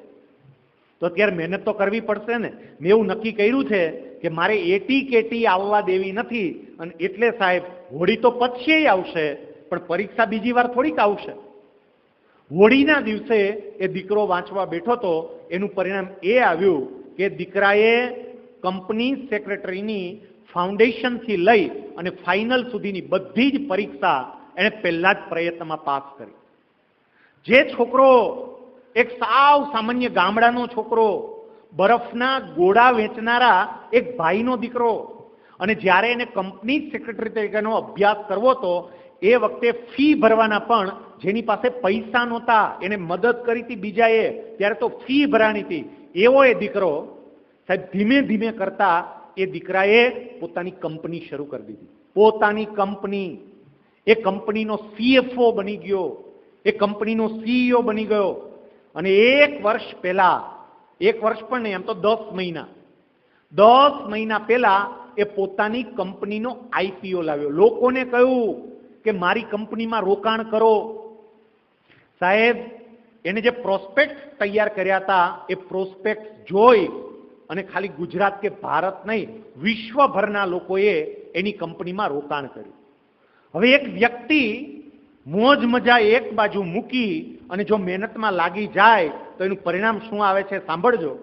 તો અત્યારે મહેનત તો કરવી પડશે ને. મેં એવું નક્કી કર્યું છે કે મારે એટી કેટી આવવા દેવી નથી, અને એટલે સાહેબ હોળી તો પછી આવશે, પણ પરીક્ષા બીજી વાર થોડીક આવશે. હોળીના દિવસે એ દીકરો વાંચવા બેઠો તો એનું પરિણામ એ આવ્યું કે દીકરાએ કંપની સેક્રેટરીની ફાઉન્ડેશનથી લઈ અને ફાઇનલ સુધીની બધી જ પરીક્ષા એને પહેલા જ પ્રયત્નમાં પાસ કરી. જે છોકરો એક સાવ સામાન્ય ગામડાનો છોકરો, બરફના ગોળા વેચનારા એક ભાઈનો દીકરો, અને જ્યારે એને કંપની સેક્રેટરી તરીકેનો અભ્યાસ કરવો હતો, એ વખતે ફી ભરવાના પણ જેની પાસે પૈસા નહોતા, એને મદદ કરી હતી બીજાએ, ત્યારે તો ફી ભરાણી હતી, એવો એ દીકરો સાહેબ ધીમે ધીમે કરતા એ દીકરાએ પોતાની કંપની શરૂ કરી દીધી. પોતાની કંપની. એ કંપનીનો CFO બની ગયો, એ કંપનીનો CEO બની ગયો. અને 1 વર્ષ પહેલા, 1 વર્ષ પણ નહીં, એમ તો 10 મહિના પહેલા એ પોતાની કંપનીનો IPO લાવ્યો. લોકોને કહ્યું કે મારી કંપનીમાં રોકાણ કરો. સાહેબ, એને જે પ્રોસ્પેક્ટ તૈયાર કર્યા હતા, એ પ્રોસ્પેક્ટ જોઈ અને ખાલી ગુજરાત કે ભારત નહીં, વિશ્વભરના લોકોએ એની કંપનીમાં રોકાણ કર્યું. હવે એક વ્યક્તિ મોજ મજા એક બાજુ મૂકી અને જો મહેનતમાં લાગી જાય તો એનું પરિણામ શું આવે છે સાંભળજો.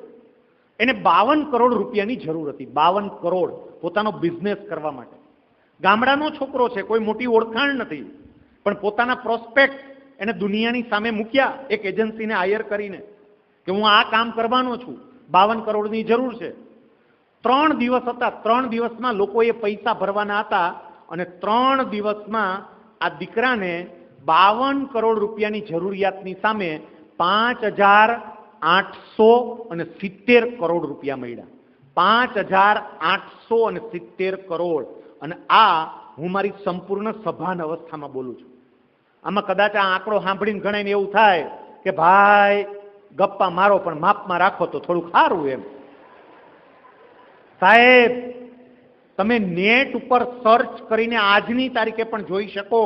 એને 52 કરોડ રૂપિયાની જરૂર હતી. 52 કરોડ પોતાનો બિઝનેસ કરવા માટે. ગામડાનો છોકરો છે, કોઈ મોટી ઓળખાણ નથી, પણ પોતાના પ્રોસ્પેક્ટ એને દુનિયાની સામે મૂક્યા એક એજન્સીને હાયર કરીને કે હું આ કામ કરવાનો છું, 52 કરોડની જરૂર છે. 3 દિવસ હતા, 3 દિવસમાં લોકોએ પૈસા ભરવાના હતા અને 3 દિવસમાં આ દીકરાને 52 કરોડ રૂપિયાની જરૂરિયાતની સામે 5,870 કરોડ રૂપિયા મળ્યા. 5,870 કરોડ. અને આ હું મારી સંપૂર્ણ સભાન અવસ્થામાં બોલું છું. આમાં કદાચ આ આંકડો સાંભળીને ઘણાને એવું થાય કે ભાઈ ગપ્પા મારો પણ માપમાં રાખો તો થોડું સારું એમ. સાહેબ, તમે નેટ ઉપર સર્ચ કરીને આજની તારીખે પણ જોઈ શકો,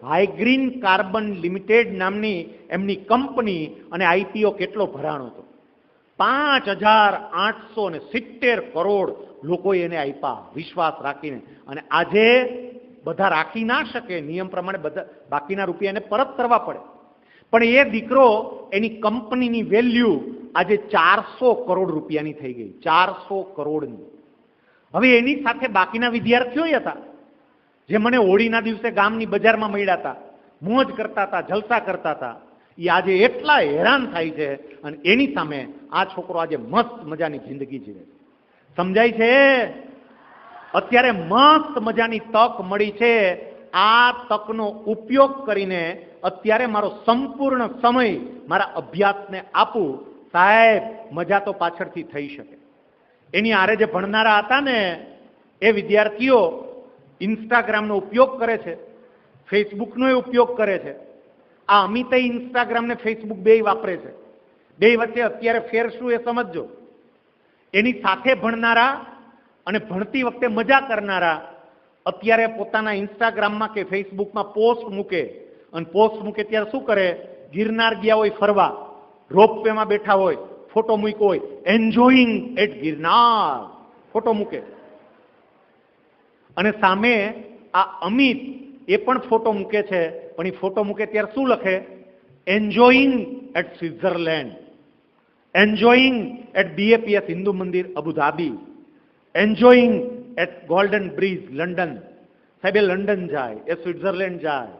હાઈગ્રીન કાર્બન લિમિટેડ નામની એમની કંપની અને આઈપીઓ કેટલો ભરાણો હતો. 5,870 કરોડ લોકોએ એને આપ્યા વિશ્વાસ રાખીને. અને આજે બધા રાખી ના શકે, નિયમ પ્રમાણે બધા બાકીના રૂપિયા એને પરત કરવા પડે. પણ એ દીકરો, એની કંપનીની વેલ્યુ આજે 400 કરોડ રૂપિયાની થઈ ગઈ, 400 કરોડની. હવે એની સાથે બાકીના વિદ્યાર્થીઓ હતા જે મને હોળીના દિવસે ગામની બજારમાં મળ્યા હતા, મોજ કરતા હતા, જલસા કરતા હતા. એ આજે એટલા હેરાન થાય છે અને એની સામે આ છોકરો આજે મસ્ત મજાની જિંદગી જીવે. સમજાય છે? અત્યારે મસ્ત મજાની તક મળી છે. આ તકનો ઉપયોગ કરીને અત્યારે મારો સંપૂર્ણ સમય મારા અભ્યાસને આપું. સાહેબ, મજા તો પાછળથી થઈ શકે. એની આરે જે ભણનારા હતા ને એ વિદ્યાર્થીઓ ઇન્સ્ટાગ્રામનો ઉપયોગ કરે છે, ફેસબુકનો ઉપયોગ કરે છે. આ અમિતે ઇન્સ્ટાગ્રામ ને ફેસબુક બેય વાપરે છે. બે વચ્ચે અત્યારે ફેર શું એ સમજજો. એની સાથે ભણનારા અને ભણતી વખતે મજા કરનારા અત્યારે પોતાના ઇન્સ્ટાગ્રામમાં કે ફેસબુકમાં પોસ્ટ મૂકે અને પોસ્ટ મૂકે ત્યારે શું કરે, ગિરનાર ગયા હોય ફરવા, રોપવેમાં બેઠા હોય, ફોટો મૂક્યો હોય, એન્જોઈંગ એટ ગિરનાર, ફોટો મૂકે. અને સામે આ અમિત એ પણ ફોટો મૂકે છે, પણ એ ફોટો મૂકે ત્યારે શું લખે, enjoying at Switzerland, enjoying at BAPS Hindu mandir Abu Dhabi, enjoying at golden bridge London. સાહેબ, એ લંડન જાય, એ સ્વિટ્ઝરલેન્ડ જાય,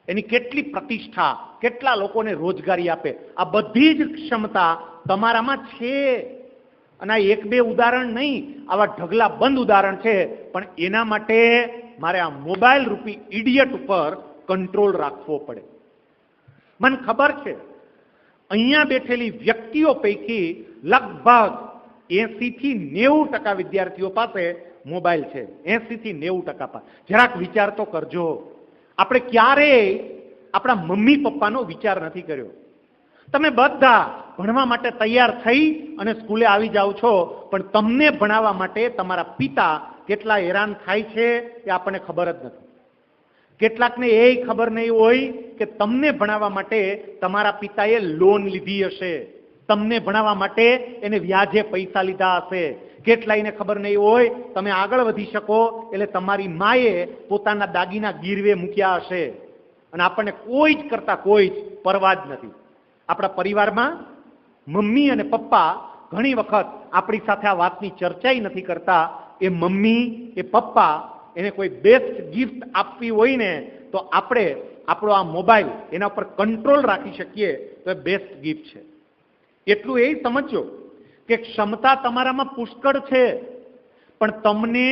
એની કેટલી પ્રતિષ્ઠા, કેટલા લોકોને રોજગારી આપે. આ બધી જ ક્ષમતા તમારામાં છે. અને આ એક બે ઉદાહરણ નહીં, આવા ઢગલા બંધ ઉદાહરણ છે. પણ એના માટે મારે આ મોબાઈલ રૂપી ઇડિયટ ઉપર કંટ્રોલ રાખવો પડે. મને ખબર છે અહીંયા બેઠેલી વ્યક્તિઓ પૈકી લગભગ 80 થી 90% વિદ્યાર્થીઓ પાસે મોબાઈલ છે. 80 થી 90% પાસે. જરાક વિચાર તો કરજો. આપણે ક્યારેય આપણા મમ્મી પપ્પાનો વિચાર નથી કર્યો. તમે બધા ભણવા માટે તૈયાર થઈ અને સ્કૂલે આવી જાઓ છો, પણ તમને ભણાવવા માટે તમારા પિતા કેટલા હેરાન થાય છે એ આપણને ખબર જ નથી. કેટલાકને એ ખબર નહીં હોય કે તમને ભણાવવા માટે તમારા પિતાએ લોન લીધી હશે, તમને ભણાવવા માટે એને વ્યાજે પૈસા લીધા હશે. કેટલાયને ખબર નહીં હોય તમે આગળ વધી શકો એટલે તમારી માએ પોતાના દાગીના ગીરવે મૂક્યા હશે. અને આપણને કોઈ જ કરતા કોઈ જ પરવા જ નથી. આપણા પરિવારમાં મમ્મી અને પપ્પા ઘણી વખત આપણી સાથે આ વાતની ચર્ચા નથી કરતા. એ મમ્મી, એ પપ્પા, એને કોઈ બેસ્ટ ગિફ્ટ આપવી હોય ને તો આપણે આપણો આ મોબાઈલ એના ઉપર કંટ્રોલ રાખી શકીએ તો એ બેસ્ટ ગિફ્ટ છે. એટલું એ સમજો કે ક્ષમતા તમારામાં પુષ્કળ છે, પણ તમને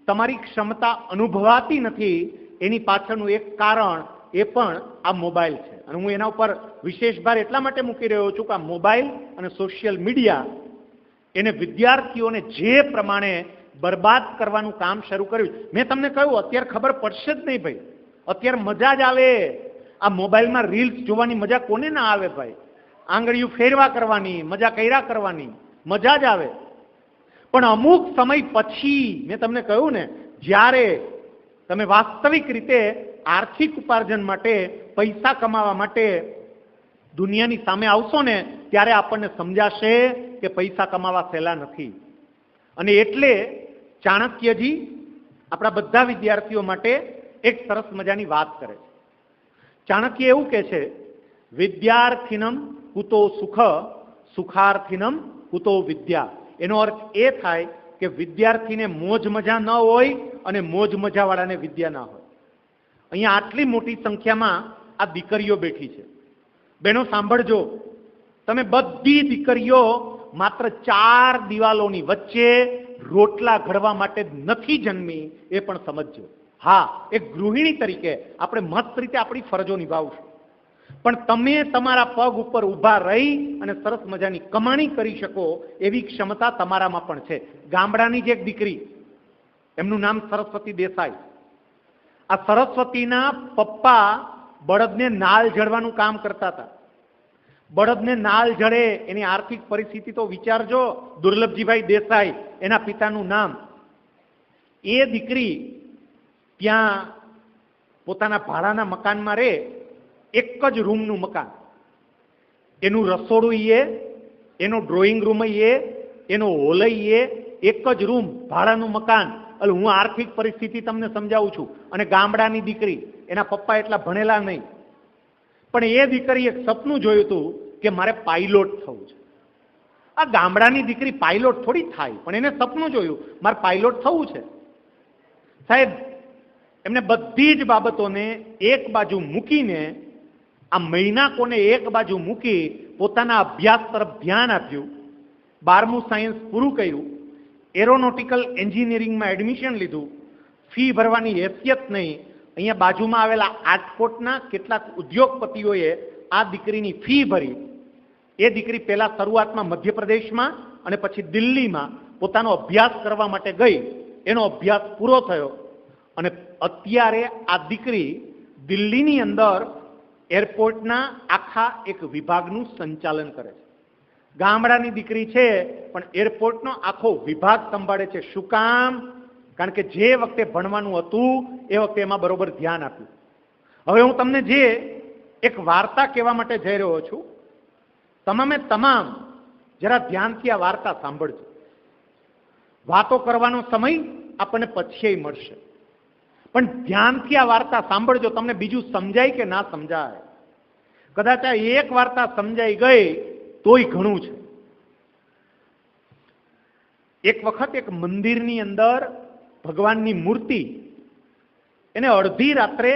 તમારી ક્ષમતા અનુભવાતી નથી. એની પાછળનું એક કારણ એ પણ આ મોબાઈલ છે. અને હું એના ઉપર વિશેષ ભાર એટલા માટે મૂકી રહ્યો છું કે આ મોબાઈલ અને સોશિયલ મીડિયા એને વિદ્યાર્થીઓને જે પ્રમાણે બરબાદ કરવાનું કામ શરૂ કર્યું. મેં તમને કહ્યું અત્યારે ખબર પડશે જ નહીં ભાઈ. અત્યારે મજા જ આવે. આ મોબાઈલમાં રીલ્સ જોવાની મજા કોને ના આવે ભાઈ? આંગળીઓ ફેરવા કરવાની, મજા કર્યા કરવાની, મજા જ આવે. પણ અમુક સમય પછી મેં તમને કહ્યું ને, જ્યારે તમે વાસ્તવિક રીતે આર્થિક ઉપાર્જન માટે, પૈસા કમાવા માટે દુનિયાની સામે આવશો ને ત્યારે આપણને સમજાશે કે પૈસા કમાવા સહેલા નથી. અને એટલે ચાણક્યજી આપણા બધા વિદ્યાર્થીઓ માટે એક સરસ મજાની વાત કરે છે. ચાણક્ય એવું કહે છે, વિદ્યાર્થિનમ કુતો સુખ, સુખાર્થિનમ કુતો વિદ્યા. એનો અર્થ એ થાય કે વિદ્યાર્થીને મોજ મજા ન હોય અને મોજ મજાવાળાને વિદ્યા ના હોય. અહીંયા આટલી મોટી સંખ્યામાં આ દીકરીઓ બેઠી છે. બહેનો સાંભળજો, તમે બધી દીકરીઓ માત્ર 4 દિવાલોની વચ્ચે રોટલા ઘડવા માટે જ નથી જન્મી, એ પણ સમજજો. હા, એક ગૃહિણી તરીકે આપણે મસ્ત રીતે આપણી ફરજો નિભાવશું, પણ તમે તમારા પગ ઉપર ઊભા રહી અને સરસ મજાની કમાણી કરી શકો એવી ક્ષમતા તમારામાં પણ છે. ગામડાની જ એક દીકરી, એમનું નામ સરસ્વતી દેસાઈ. આ સરસ્વતીના પપ્પા બળદને નાલ જડવાનું કામ કરતા હતા. બળદને નાલ જડે એની આર્થિક પરિસ્થિતિ તો વિચારજો. દુર્લભજીભાઈ દેસાઈ એના પિતાનું નામ. એ દીકરી ત્યાં પોતાના ભાડાના મકાનમાં રહે, એક જ રૂમનું મકાન. એનું રસોડું એ, એનો ડ્રોઈંગ રૂમ એ, એનો હોલ એ, એક જ રૂમ, ભાડાનું મકાન. એટલે હું આર્થિક પરિસ્થિતિ તમને સમજાવું છું. અને ગામડાની દીકરી, એના પપ્પા એટલા ભણેલા નહીં, પણ એ દીકરી એક સપનું જોયું હતું કે મારે પાયલોટ થવું છે. આ ગામડાની દીકરી પાયલોટ થોડી થાય, પણ એને સપનું જોયું મારે પાયલોટ થવું છે. સાહેબ, એમને બધી જ બાબતોને એક બાજુ મૂકીને, આ મહિનાકોને એક બાજુ મૂકી પોતાના અભ્યાસ તરફ ધ્યાન આપ્યું. 12મું સાયન્સ પૂરું કર્યું, એરોનોટિકલ એન્જિનિયરિંગમાં એડમિશન લીધું. ફી ભરવાની હેસિયત નહીં. અહીંયા બાજુમાં આવેલા આટકોટના કેટલાક ઉદ્યોગપતિઓએ આ દીકરીની ફી ભરી. એ દીકરી પહેલા શરૂઆતમાં મધ્યપ્રદેશમાં અને પછી દિલ્હીમાં પોતાનો અભ્યાસ કરવા માટે ગઈ. એનો અભ્યાસ પૂરો થયો અને અત્યારે આ દીકરી દિલ્હીની અંદર એરપોર્ટના આખા એક વિભાગનું સંચાલન કરે છે. ગામડાની દીકરી છે પણ એરપોર્ટનો આખો વિભાગ સંભાળે છે. શું કામ? કારણ કે જે વખતે ભણવાનું હતું એ વખતે એમાં બરોબર ધ્યાન આપ્યું. હવે હું તમને જે એક વાર્તા કહેવા માટે જઈ રહ્યો છું, તમામે તમામ જરા ધ્યાનથી આ વાર્તા સાંભળજો. વાતો કરવાનો સમય આપણને પછી મળશે, પણ ધ્યાનથી આ વાર્તા સાંભળજો. તમને બીજું સમજાય કે ના સમજાય, કદાચ આ એક વાર્તા સમજાઈ ગઈ તોય ઘણું છે. એક વખત એક મંદિરની અંદર ભગવાનની મૂર્તિ, એને અડધી રાત્રે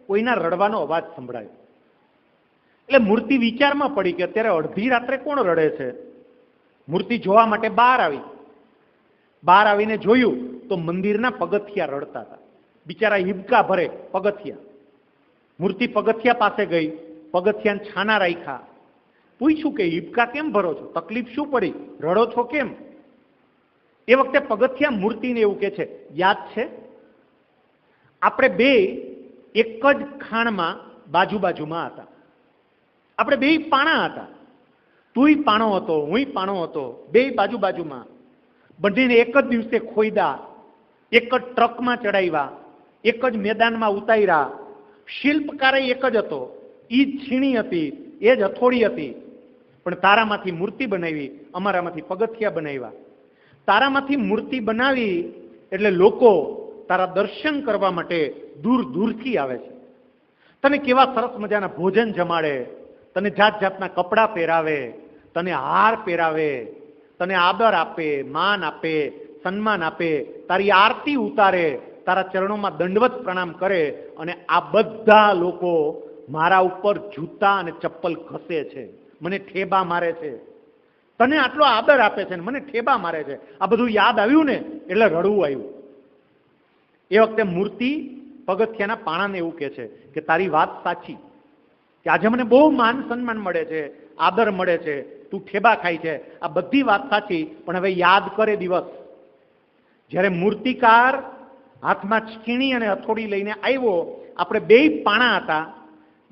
કોઈના રડવાનો અવાજ સંભળાયો. એટલે મૂર્તિ વિચારમાં પડી કે અત્યારે અડધી રાત્રે કોણ રડે છે. મૂર્તિ જોવા માટે બહાર આવી. બહાર આવીને જોયું તો મંદિરના પગથિયા રડતા હતા. બિચારા હિબકા ભરે પગથિયા. મૂર્તિ પગથિયા પાસે ગઈ, પગથિયાને છાના રાખ્યા. પૂછ્યું કે હિબકા કેમ ભરો છો, તકલીફ શું પડી, રડો છો કેમ? એ વખતે પગથિયા મૂર્તિને એવું કે છે, યાદ છે આપણે બે એક જ ખાણમાં બાજુ બાજુમાં હતા. આપણે બે પાણા હતા. તુંય પાણો હતો, હુંય પાણો હતો, બે બાજુ બાજુમાં. બંનેને એક જ દિવસે ખોઈદા, એક જ ટ્રકમાં ચડાવ્યા, એક જ મેદાનમાં ઉતાર્યા. શિલ્પકારે એક જ હતો, એ જ છીણી હતી, એ જ હથોડી હતી. પણ તારામાંથી મૂર્તિ બનાવી, અમારામાંથી પગથિયા બનાવ્યા. તારામાંથી મૂર્તિ બનાવી એટલે લોકો તારા દર્શન કરવા માટે દૂર દૂરથી આવે છે. તને કેવા સરસ મજાના ભોજન જમાડે, તને જાત જાતના કપડાં પહેરાવે, તને હાર પહેરાવે, તને આદર આપે, માન આપે, સન્માન આપે, તારી આરતી ઉતારે, તારા ચરણોમાં દંડવત પ્રણામ કરે. અને આ બધા લોકો મારા ઉપર જૂતા અને ચપ્પલ ઘસે છે, મને ઠેબા મારે છે. તને આટલો આદર આપે છે ને મને ઠેબા મારે છે. આ બધું યાદ આવ્યું ને એટલે રડવું આવ્યું. એ વખતે મૂર્તિ પગથિયાના પાણાને એવું કહે છે કે તારી વાત સાચી, કે આજે મને બહુ માન સન્માન મળે છે, આદર મળે છે, તું ઠેબા ખાય છે, આ બધી વાત સાચી, પણ હવે યાદ કરે દિવસ જ્યારે મૂર્તિકાર હાથમાં છીણી અને હથોડી લઈને આવ્યો. આપણે બે પાણા હતા,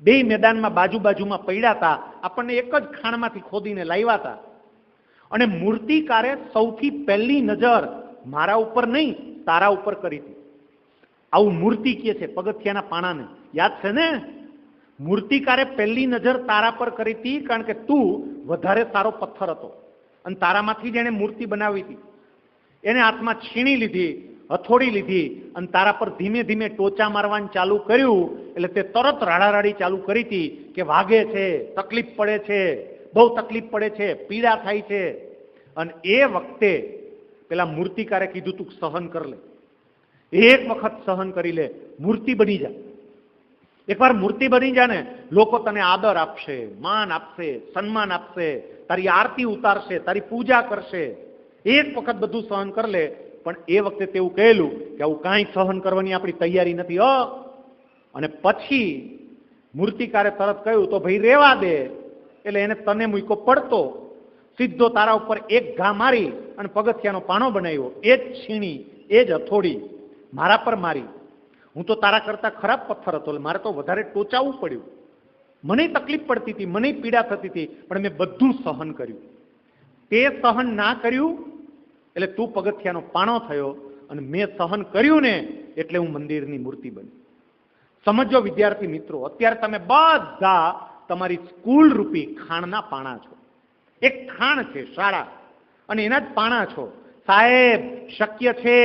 બે મેદાનમાં બાજુ બાજુમાં પડ્યા હતા, આપણને એક જ ખાણમાંથી ખોદીને લાવ્યા હતા. અને મૂર્તિકારે સૌથી પહેલી નજર મારા ઉપર નહીં તારા ઉપર કરી હતી. આવું મૂર્તિ કહે છે પગથિયાના પાણાને. યાદ છે ને? મૂર્તિકારે પહેલી નજર તારા પર કરી હતી કારણ કે તું વધારે સારો પથ્થર હતો અને તારામાંથી જ એને મૂર્તિ બનાવી હતી. એને હાથમાં છીણી લીધી, હથોડી લીધી અને તારા પર ધીમે ધીમે ટોચા મારવાનું ચાલુ કર્યું. એટલે તે તરત રાડારાડી ચાલુ કરી હતી કે વાગે છે, તકલીફ પડે છે, બહુ તકલીફ પડે છે, પીડા થાય છે. અને એ વખતે પેલા મૂર્તિકારે કીધું તું સહન કર લે. એક વખત સહન કરી લે, મૂર્તિ બની જા. એકવાર મૂર્તિ બની જા ને, લોકો તને આદર આપશે, માન આપશે, સન્માન આપશે, તારી આરતી ઉતારશે, તારી પૂજા કરશે. એક વખત બધું સહન કરી લે. પણ એ વખતે તેવું કહેલું કે આવું કાંઈ સહન કરવાની આપણી તૈયારી નથી. અને પછી મૂર્તિકારે તરત કહ્યું તો ભાઈ રેવા દે. એટલે એને તને મૂકો પડતો સીધો તારા ઉપર એક ઘા મારી અને પગથિયાનો પાણો બનાવ્યો. એ જ છીણી, એ જ હથોડી મારા પર મારી. હું તો તારા કરતા ખરાબ પથ્થર હતો, મારે તો વધારે ટોચાવવું પડ્યું. મને તકલીફ પડતી હતી, મને પીડા થતી હતી, પણ મેં બધું સહન કર્યું. તે સહન ના કર્યું એટલે તું પગથિયાનો પાણો થયો, અને મેં સહન કર્યું ને એટલે હું મંદિરની મૂર્તિ બની. સમજો વિદ્યાર્થી મિત્રો, અત્યારે તમે બધા તમારી સ્કૂલ રૂપી ખાણના પાણા છો. એક ખાણ છે શાળા, અને એના જ પાણા છો. સાહેબ, શક્ય છે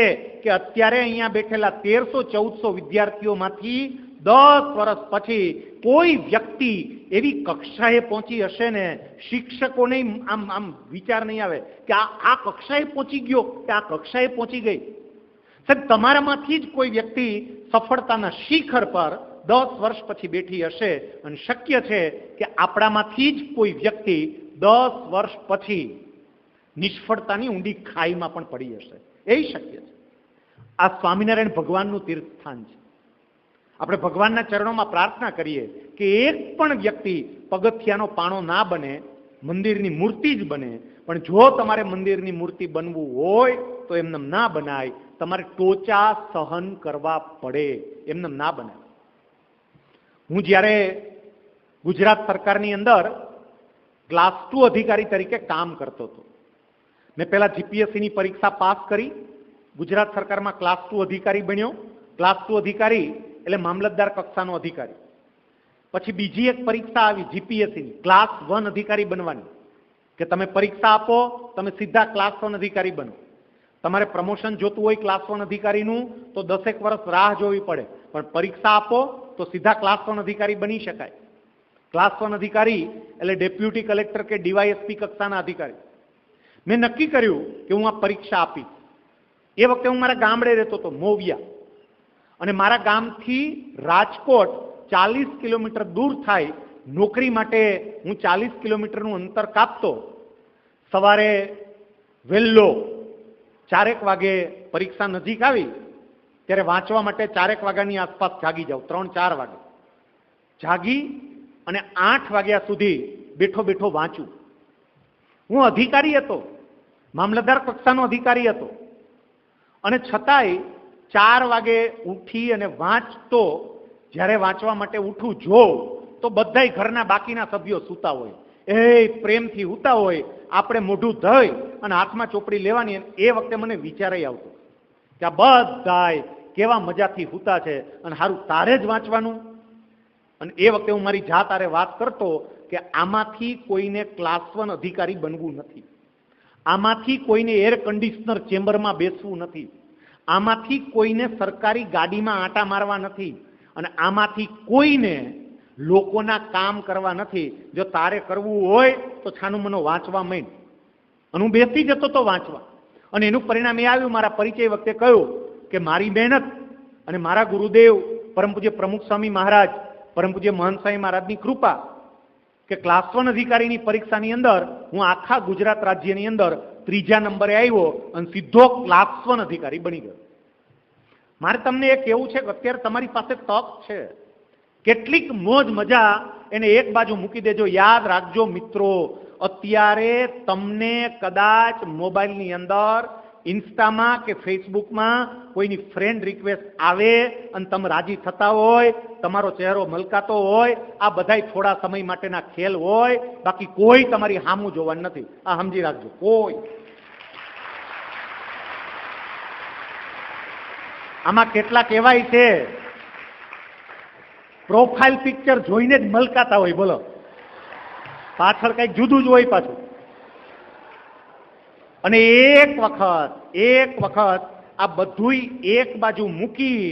કે અત્યારે અહીંયા બેઠેલા 1300-1400 વિદ્યાર્થીઓમાંથી 10 વર્ષ પછી કોઈ વ્યક્તિ એવી કક્ષાએ પહોંચી હશે ને, શિક્ષકોને આમ વિચાર નહીં આવે કે આ કક્ષાએ પહોંચી ગયો, કે આ કક્ષાએ પહોંચી ગઈ. સાહેબ, તમારામાંથી જ કોઈ વ્યક્તિ સફળતાના શિખર પર 10 વર્ષ પછી બેઠી હશે, અને શક્ય છે કે આપણામાંથી જ કોઈ વ્યક્તિ 10 વર્ષ પછી નિષ્ફળતાની ઊંડી ખાઈમાં પણ પડી હશે. એ શક્ય છે. આ સ્વામિનારાયણ ભગવાનનું તીર્થસ્થાન છે. આપણે ભગવાનના ચરણોમાં પ્રાર્થના કરીએ કે એક પણ વ્યક્તિ પગથિયાનો પાણો ના બને, મંદિરની મૂર્તિ જ બને. પણ જો તમારે મંદિરની મૂર્તિ બનવું હોય તો એમને ના બનાય, તમારે ટોચા સહન કરવા પડે, એમને ના બનાય. હું જ્યારે ગુજરાત સરકારની અંદર ક્લાસ 2 અધિકારી તરીકે કામ કરતો હતો, મેં પહેલા જીપીએસસીની પરીક્ષા પાસ કરી, ગુજરાત સરકારમાં ક્લાસ 2 અધિકારી બન્યો. ક્લાસ 2 અધિકારી એટલે મામલતદાર કક્ષાનો અધિકારી. પછી બીજી એક પરીક્ષા આવી જીપીએસસીની, ક્લાસ 1 અધિકારી બનવાની, કે તમે પરીક્ષા આપો, તમે સીધા ક્લાસ 1 અધિકારી બનો. તમારે પ્રમોશન જોતું હોય ક્લાસ 1 અધિકારીનું તો 10 વર્ષ રાહ જોવી પડે, પણ પરીક્ષા આપો તો સીધા ક્લાસ 1 અધિકારી બની શકાય. ક્લાસ 1 અધિકારી એટલે ડેપ્યુટી કલેક્ટર કે ડીવાયએસપી કક્ષાના અધિકારી. મેં નક્કી કર્યું કે હું આ પરીક્ષા આપીશ. એ વખતે હું મારા ગામડે રહેતો હતો, મોવિયા, અને મારા ગામથી રાજકોટ 40 કિલોમીટર દૂર થાય. નોકરી માટે હું 40 કિલોમીટરનું અંતર કાપતો. સવારે વહેલો 4 વાગે પરીક્ષા નજીક આવી ત્યારે વાંચવા માટે 4 વાગ્યાની આસપાસ જાગી જાઉં, 3-4 વાગે જાગી અને 8 વાગ્યા સુધી બેઠો બેઠો વાંચું. હું અધિકારી હતો, મામલતદાર કક્ષાનો અધિકારી હતો, અને છતાંય 4 વાગે ઉઠી અને વાંચતો. જ્યારે વાંચવા માટે ઉઠું જોઉં તો બધાય ઘરના બાકીના સભ્યો સૂતા હોય, એ પ્રેમથી સૂતા હોય. આપણે મોઢું ધોઈ અને હાથમાં ચોપડી લેવાની. એ વખતે મને વિચારાય આવતો કે આ બધાય કેવા મજાથી સૂતા છે, અને સારું તારે જ વાંચવાનું. અને એ વખતે હું મારી જાત આરે વાત કરતો કે આમાંથી કોઈને ક્લાસ 1 અધિકારી બનવું નથી, આમાંથી કોઈને એર કન્ડિશનર ચેમ્બરમાં બેસવું નથી, આમાંથી કોઈને સરકારી ગાડીમાં આંટા મારવા નથી, અને આમાંથી કોઈને લોકોના કામ કરવા નથી. જો તારે કરવું હોય તો છાનું મનો વાંચવા માંડ. અને હું બેસી જતો તો વાંચવા, અને એનું પરિણામ એ આવ્યું. મારા પરિચય વખતે કહ્યું કે મારી મહેનત અને મારા ગુરુદેવ પરમ પૂજ્ય પ્રમુખ સ્વામી મહારાજ, પરમ પૂજ્ય મહંત સ્વામી મહારાજની કૃપા કે ક્લાસ 1 અધિકારીની પરીક્ષાની અંદર હું આખા ગુજરાત રાજ્યની અંદર 3જા નંબરે આવ્યો અને સીધો ક્લાસ 1 અધિકારી બની ગયો. મારે તમને એ કહેવું છે કે અત્યારે તમારી પાસે તક છે. કેટલીક મોજ મજા એને એક બાજુ મૂકી દેજો. યાદ રાખજો મિત્રો, અત્યારે તમને કદાચ મોબાઈલની અંદર ઇન્સ્ટામાં કે ફેસબુકમાં કોઈની ફ્રેન્ડ રિક્વેસ્ટ આવે અને તમે રાજી થતા હોય, તમારો ચહેરો મલકાતો હોય, આ બધાય થોડા સમય માટેના ખેલ હોય, બાકી કોઈ તમારી સામું જોવાનું નથી. આ સમજી રાખજો. કોઈ આમાં કેટલાક એવાય છે પ્રોફાઇલ પિક્ચર જોઈને જ મલકાતા હોય, બોલો પાછળ કઈક જુદું જ હોય પાછું. અને એક વખત આ બધુંય એક બાજુ મૂકી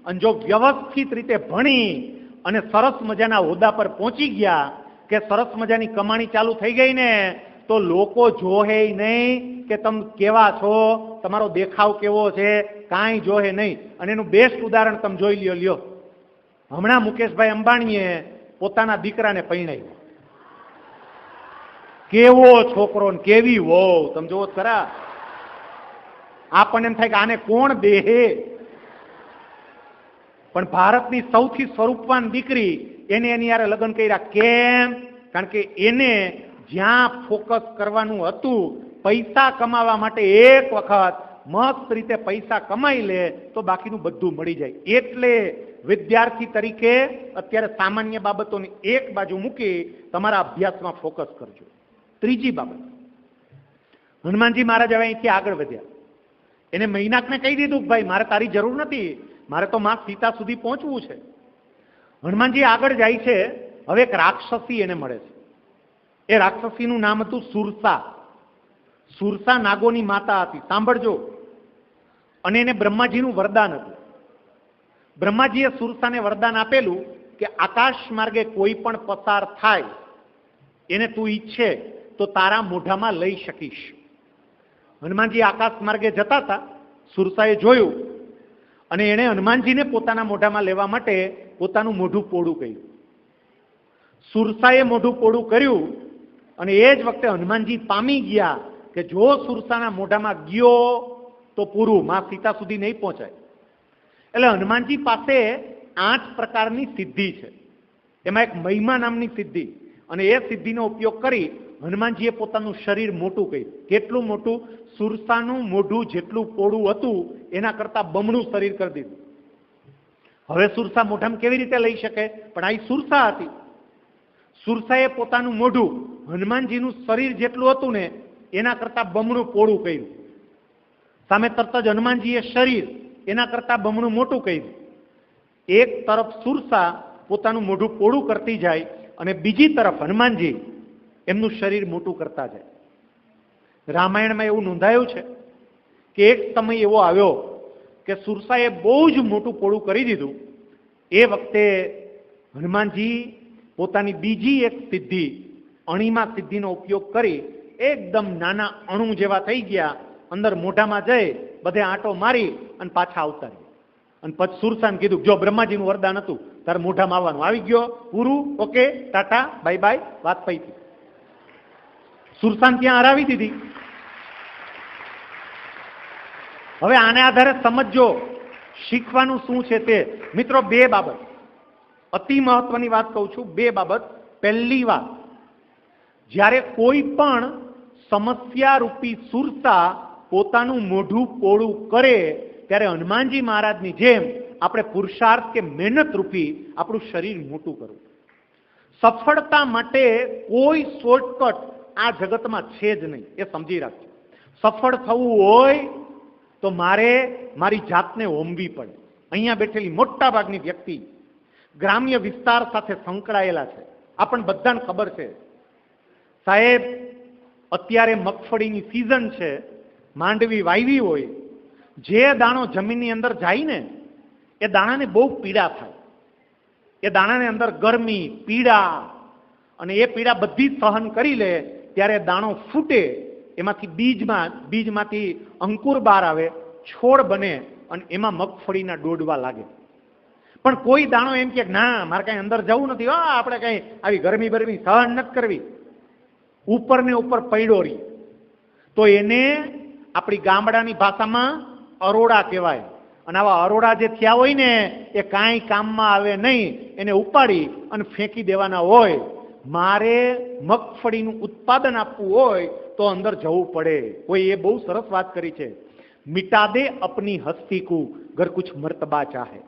અને જો વ્યવસ્થિત રીતે ભણી અને સરસ મજાના હોદ્દા પર પહોંચી ગયા, કે સરસ મજાની કમાણી ચાલુ થઈ ગઈ ને, તો લોકો જોહે નહીં કે તમે કેવા છો, તમારો દેખાવ કેવો છે, કાંઈ જોહે નહીં. અને એનું બેસ્ટ ઉદાહરણ તમે જોઈ લ્યો. હમણાં મુકેશભાઈ અંબાણીએ પોતાના દીકરાને પરણાવ્યો. કેવો છોકરો ને કેવી વહુ, તમે જોવો ખરા. આપણને એમ થાય કે આને કોણ દેહે, પણ ભારતની સૌથી સ્વરૂપવાન દીકરી એને એની યારે લગ્ન કર્યા. કેમ? કારણ કે એને જ્યાં ફોકસ કરવાનું હતું, પૈસા કમાવા માટે એક વખત મસ્ત રીતે પૈસા કમાઈ લે તો બાકીનું બધું મળી જાય. એટલે વિદ્યાર્થી તરીકે અત્યારે સામાન્ય બાબતોની એક બાજુ મૂકી તમારા અભ્યાસમાં ફોકસ કરજો. ત્રીજી બાબત, હનુમાનજી મહારાજ હવે અહીંથી આગળ વધ્યા. એને મૈનાકને કહી દીધું કે ભાઈ મારે તારી જરૂર નથી, મારે તો માં સીતા સુધી પહોંચવું છે. હનુમાનજી આગળ જાય છે. હવે એક રાક્ષસી એને મળે છે. એ રાક્ષસીનું નામ હતું સુરસા. સુરસા નાગોની માતા હતી, સાંભળજો. અને એને બ્રહ્માજીનું વરદાન હતું. બ્રહ્માજીએ સુરસાને વરદાન આપેલું કે આકાશ માર્ગે કોઈ પણ પસાર થાય એને તું ઈચ્છે તો તારા મોઢામાં લઈ શકીશ. હનુમાનજી આકાશ માર્ગે જતા હતા, સુરસાએ જોયું અને એણે હનુમાનજીને પોતાના મોઢામાં લેવા માટે પોતાનું મોઢું પોળું કર્યું. સુરસાએ મોઢું પોળું કર્યું અને એ જ વખતે હનુમાનજી પામી ગયા કે જો સુરસાના મોઢામાં ગયો તો પૂરું, માં સીતા સુધી નહીં પહોંચાય. એટલે હનુમાનજી પાસે 8 પ્રકારની સિદ્ધિ છે. એમાં એક મહિમા નામની સિદ્ધિ, અને એ સિદ્ધિનો ઉપયોગ કરી હનુમાનજીએ પોતાનું શરીર મોટું કર્યું. કેટલું મોટું? સુરસાનું મોઢું જેટલું પોળું હતું એના કરતા બમણું શરીર કરી દીધું. હવે સુરસા મોઢામાં કેવી રીતે લઈ શકે? પણ આ સુરસા હતી. સુરસાએ પોતાનું મોઢું હનુમાનજીનું શરીર જેટલું હતું ને એના કરતા બમણું પોળું કર્યું. સામે તરત જ હનુમાનજીએ શરીર એના કરતા બમણું મોટું કર્યું. એક તરફ સુરસા પોતાનું મોઢું પોળું કરતી જાય અને બીજી તરફ હનુમાનજી એમનું શરીર મોટું કરતા જાય. રામાયણમાં એવું નોંધાયું છે કે એક સમય એવો આવ્યો કે સુરસાએ બહુ જ મોટું પોળું કરી દીધું. એ વખતે હનુમાનજી પોતાની બીજી એક સિદ્ધિ, અણીમા સિદ્ધિનો ઉપયોગ કરી એકદમ નાના અણુ જેવા થઈ ગયા. અંદર મોઢામાં જઈ બધે આંટો મારી અને પાછા આવતા રહ્યા. અને પછી સુરસાને કીધું જો બ્રહ્માજીનું વરદાન હતું તારે મોઢામાં આવવાનું, આવી ગયો, પૂરું, ઓકે, ટાટા, બાય બાય, વાત પૈકી. સુરસાને ત્યાં હરાવી દીધી. હવે આને આધારે સમજો શીખવાનું શું છે તે. મિત્રો, 2 બાબત, અતિ મહત્વની વાત કહું છું. 2 બાબત. પહેલી વાત, જ્યારે કોઈ પણ સમસ્યા રૂપી સુરસા પોતાનું મોઢું પોળું કરે ત્યારે હનુમાનજી મહારાજની જેમ આપણે પુરુષાર્થ કે મહેનત રૂપી આપણું શરીર મોટું કરવું. સફળતા માટે કોઈ શોર્ટકટ આ જગતમાં છે જ નહીં, એ સમજી રાખજો. સફળ થવું હોય તો મારે મારી જાતને હોમવી પડે. અહીંયા બેઠેલી મોટા ભાગની વ્યક્તિ ગ્રામ્ય વિસ્તાર સાથે સંકળાયેલા છે. આપણને બધાને ખબર છે સાહેબ, અત્યારે મગફળીની સિઝન છે, માંડવી વાવી હોય, જે દાણો જમીનની અંદર જાય ને એ દાણાને બહુ પીડા થાય. એ દાણાને અંદર ગરમી, પીડા, અને એ પીડા બધી સહન કરી લે ત્યારે દાણો ફૂટે, એમાંથી બીજમાંથી અંકુર બહાર આવે, છોડ બને અને એમાં મગફળીના ડોડવા લાગે. પણ કોઈ દાણો એમ કે ના મારે કઈ અંદર જવું નથી, આપણે કઈ આવી ગરમી બરમી સહન નથી કરવી, ઉપર ને ઉપર પડ્યો રહી, તો એને આપણી ગામડાની ભાષામાં અરોડા કહેવાય. અને આવા અરોડા જે થયા હોય ને એ કાંઈ કામમાં આવે નહીં, એને ઉપાડી અને ફેંકી દેવાના હોય. મારે મગફળીનું ઉત્પાદન આપવું હોય તો અંદર જવું પડે. કોઈ એ બહુ સરસ વાત કરી છે, મિટા દે અપની હસ્તી કો ઘર કુછ મર્તબા ચાહે.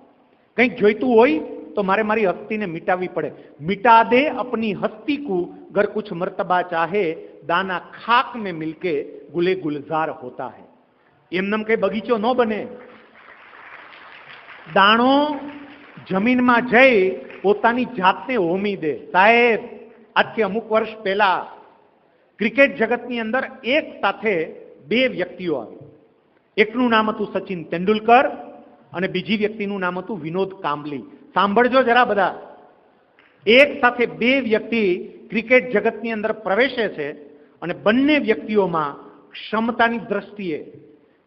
કંઈક જોઈતું હોય તો મારે મારી હસ્તીને મિટાવવી પડે. મિટા દે અપની હસ્તી કો ઘર કુછ મર્તબા ચાહે, દાના ખાક में मिलके गुले गुलजार होता है. એમનેમ કઈ બગીચો ન બને. દાણો જમીનમાં જઈ પોતાની જાતને હોમી દે. સાહેબ, આજથી અમુક વર્ષ પહેલા ક્રિકેટ જગતની અંદર એક સાથે 2 વ્યક્તિઓ આવી. એકનું નામ હતું સચિન તેંડુલકર અને બીજી વ્યક્તિનું નામ હતું વિનોદ કાંબલી. સાંભળજો જરા બધા. એક સાથે 2 વ્યક્તિ ક્રિકેટ જગતની અંદર પ્રવેશે છે અને બંને વ્યક્તિઓમાં ક્ષમતાની દ્રષ્ટિએ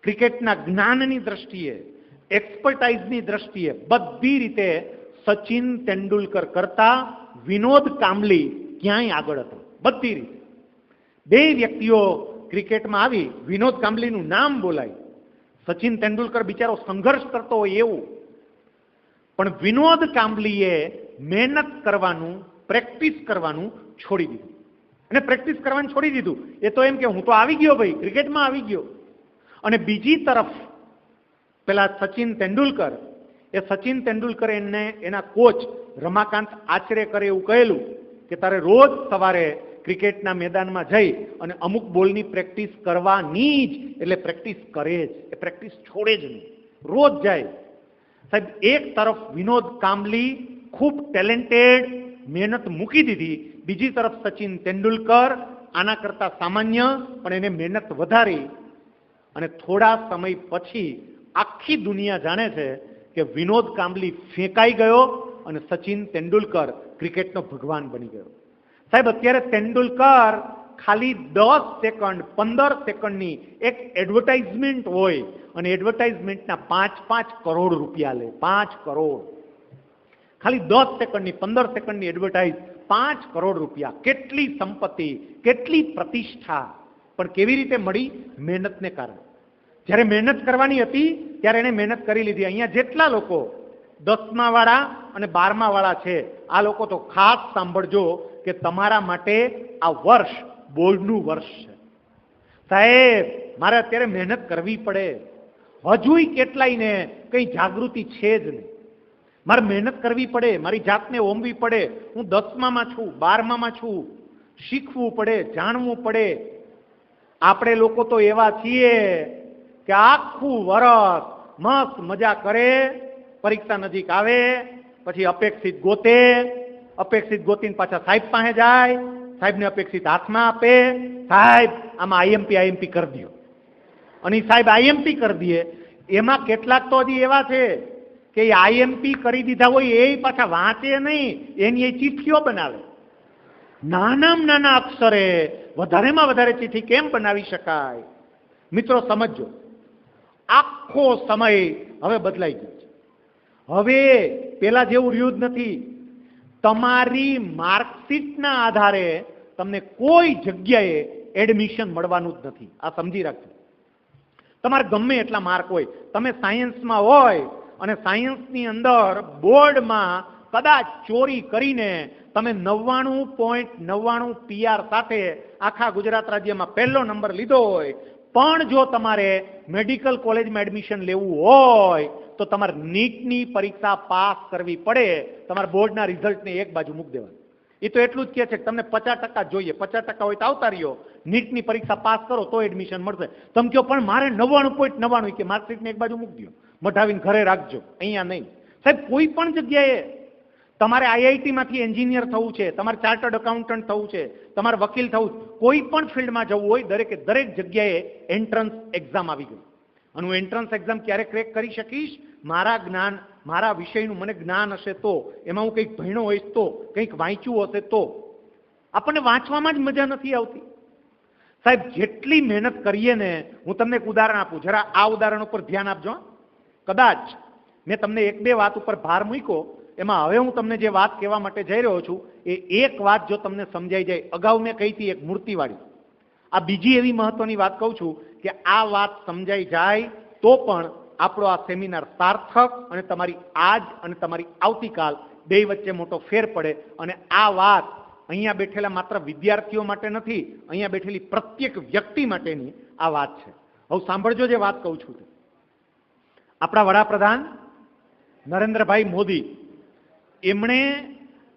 ક્રિકેટના જ્ઞાનની દ્રષ્ટિએ, એક્સપર્ટાઇઝની દ્રષ્ટિએ બધી રીતે સચિન તેંડુલકર કરતા વિનોદ કાંબલી ક્યાંય આગળ હતો, બધી રીતે. બે વ્યક્તિઓ ક્રિકેટમાં આવી, વિનોદ કાંબલીનું નામ બોલાય, સચિન તેંડુલકર બિચારો સંઘર્ષ કરતો હોય એવું, પણ વિનોદ કાંબલીએ મહેનત કરવાનું, પ્રેક્ટિસ કરવાનું છોડી દીધું. અને પ્રેક્ટિસ કરવાનું છોડી દીધું એ તો એમ કે હું તો આવી ગયો ભાઈ, ક્રિકેટમાં આવી ગયો. અને બીજી તરફ પેલા સચિન તેંડુલકર, એ સચિન તેંડુલકર એને એના કોચ રમાકાંત આચરેકરે એવું કહેલું કે તારે રોજ સવારે ક્રિકેટના મેદાનમાં જઈ અને અમુક બોલની પ્રેક્ટિસ કરવાની જ, એટલે પ્રેક્ટિસ કરે જ, એ પ્રેક્ટિસ છોડે જ નહીં, રોજ જાય. સાહેબ, એક તરફ વિનોદ કાંબલી ખૂબ ટેલેન્ટેડ, મહેનત મૂકી દીધી, બીજી તરફ સચિન તેંડુલકર આના કરતા સામાન્ય પણ એને મહેનત વધારી, અને થોડા સમય પછી આખી દુનિયા જાણે છે કે વિનોદ કાંબલી ફેંકાઈ ગયો અને સચિન તેંડુલકર ક્રિકેટનો ભગવાન બની ગયો. સાહેબ, અત્યારે તેંડુલકર ખાલી 10 સેકન્ડ 15 સેકન્ડની એક એડવર્ટાઇઝમેન્ટ હોય અને એડવર્ટાઇઝમેન્ટના 5-5 કરોડ રૂપિયા લે. 5 કરોડ ખાલી 10 સેકન્ડની, 15 સેકન્ડની એડવર્ટાઇઝ, 5 કરોડ રૂપિયા. કેટલી સંપત્તિ, કેટલી પ્રતિષ્ઠા, પણ કેવી રીતે મળી? મહેનતને કારણે. જ્યારે મહેનત કરવાની હતી ત્યારે એને મહેનત કરી લીધી. અહીંયા જેટલા લોકો 10મા વાળા અને 12મા વાળા છે, આ લોકો તો ખાસ સાંભળજો કે તમારા માટે આ વર્ષ બોર્ડનું વર્ષ છે. સાહેબ, મારે અત્યારે મહેનત કરવી પડે. હજુય કેટલાયને કંઈ જાગૃતિ છે જ નહીં. મારે મહેનત કરવી પડે, મારી જાતને ઓમવી પડે. હું 10મામાં છું, 12મામાં છું, શીખવું પડે, જાણવું પડે. આપણે લોકો તો એવા છીએ કે આખું વર્ષ મસ્ત મજા કરે, પરીક્ષા નજીક આવે પછી અપેક્ષિત ગોતે, અપેક્ષિત ગોતીને પાછા સાહેબ પાસે જાય, સાહેબને અપેક્ષિત હાથમાં આપે, સાહેબ આમાં આઈએમપી કરી દો, અને સાહેબ આઈએમપી કરી દે. એમાં કેટલાક તો હજી એવા છે કે આઈએમપી કરી દીધા હોય એ પાછા વાંચે નહીં, એની એ ચિઠ્ઠીઓ બનાવે. નાનામાં નાના અક્ષરે વધારેમાં વધારે ચિઠ્ઠી કેમ બનાવી શકાય? મિત્રો સમજો, આખો સમય હવે બદલાઈ ગયો છે. હવે પેલા જેવું રહ્યું જ નથી. તમારી માર્કશીટના આધારે તમને કોઈ જગ્યાએ એડમિશન મળવાનું જ નથી. આ સમજી રાખજો. તમારે ગમે એટલા માર્ક હોય, તમે સાયન્સમાં હોય અને સાયન્સની અંદર બોર્ડમાં કદાચ ચોરી કરીને તમે 99.99 PR સાથે આખા ગુજરાત રાજ્યમાં પહેલો નંબર લીધો હોય, પણ જો તમારે મેડિકલ કોલેજમાં એડમિશન લેવું હોય તો તમારે નીટની પરીક્ષા પાસ કરવી પડે. તમારા બોર્ડના રિઝલ્ટને એક બાજુ મૂકી દેવાનું. એ તો એટલું જ કહે છે કે તમને 50% જોઈએ, 50% હોય તો આવતા રહ્યો, નીટની પરીક્ષા પાસ કરો તો એડમિશન મળશે. તમે કહો પણ મારે 99.99 કે માર્કશીટને એક બાજુ મૂકી દો, મઢાવીને ઘરે રાખજો, અહીંયા નહીં. સાહેબ, કોઈ પણ જગ્યાએ તમારે આઈઆઈટીમાંથી એન્જિનિયર થવું છે, તમારે ચાર્ટર્ડ એકાઉન્ટન્ટ થવું છે, તમારે વકીલ થવું, કોઈ પણ ફિલ્ડમાં જવું હોય, દરેકે દરેક જગ્યાએ એન્ટ્રન્સ એક્ઝામ આવી ગઈ. અને હું એન્ટ્રન્સ એક્ઝામ ક્યારે ક્રેક કરી શકીશ? મારા જ્ઞાન, મારા વિષયનું મને જ્ઞાન હશે તો, એમાં હું કંઈક ભણ્યો હોઈશ તો, કંઈક વાંચ્યું હશે તો. આપણને વાંચવામાં જ મજા નથી આવતી. સાહેબ, જેટલી મહેનત કરીએ ને, હું તમને એક ઉદાહરણ આપું, જરા આ ઉદાહરણ ઉપર ધ્યાન આપજો. કદાચ મેં તમને 1-2 વાત ઉપર ભાર મૂક્યો, એમાં હવે હું તમને જે વાત કહેવા માટે જઈ રહ્યો છું એ એક વાત જો તમને સમજાઈ જાય, અગાઉ મેં કહી હતી એક મૂર્તિવાળી, આ બીજી એવી મહત્વની વાત કહું છું કે આ વાત સમજાઈ જાય તો પણ આપણો આ સેમિનાર સાર્થક અને તમારી આજ અને તમારી આવતીકાલ બે વચ્ચે મોટો ફેર પડે. અને આ વાત અહીંયા બેઠેલા માત્ર વિદ્યાર્થીઓ માટે નથી, અહીંયા બેઠેલી પ્રત્યેક વ્યક્તિ માટેની આ વાત છે. હવે સાંભળજો જે વાત કહું છું. આપણા વડાપ્રધાન નરેન્દ્રભાઈ મોદી, એમણે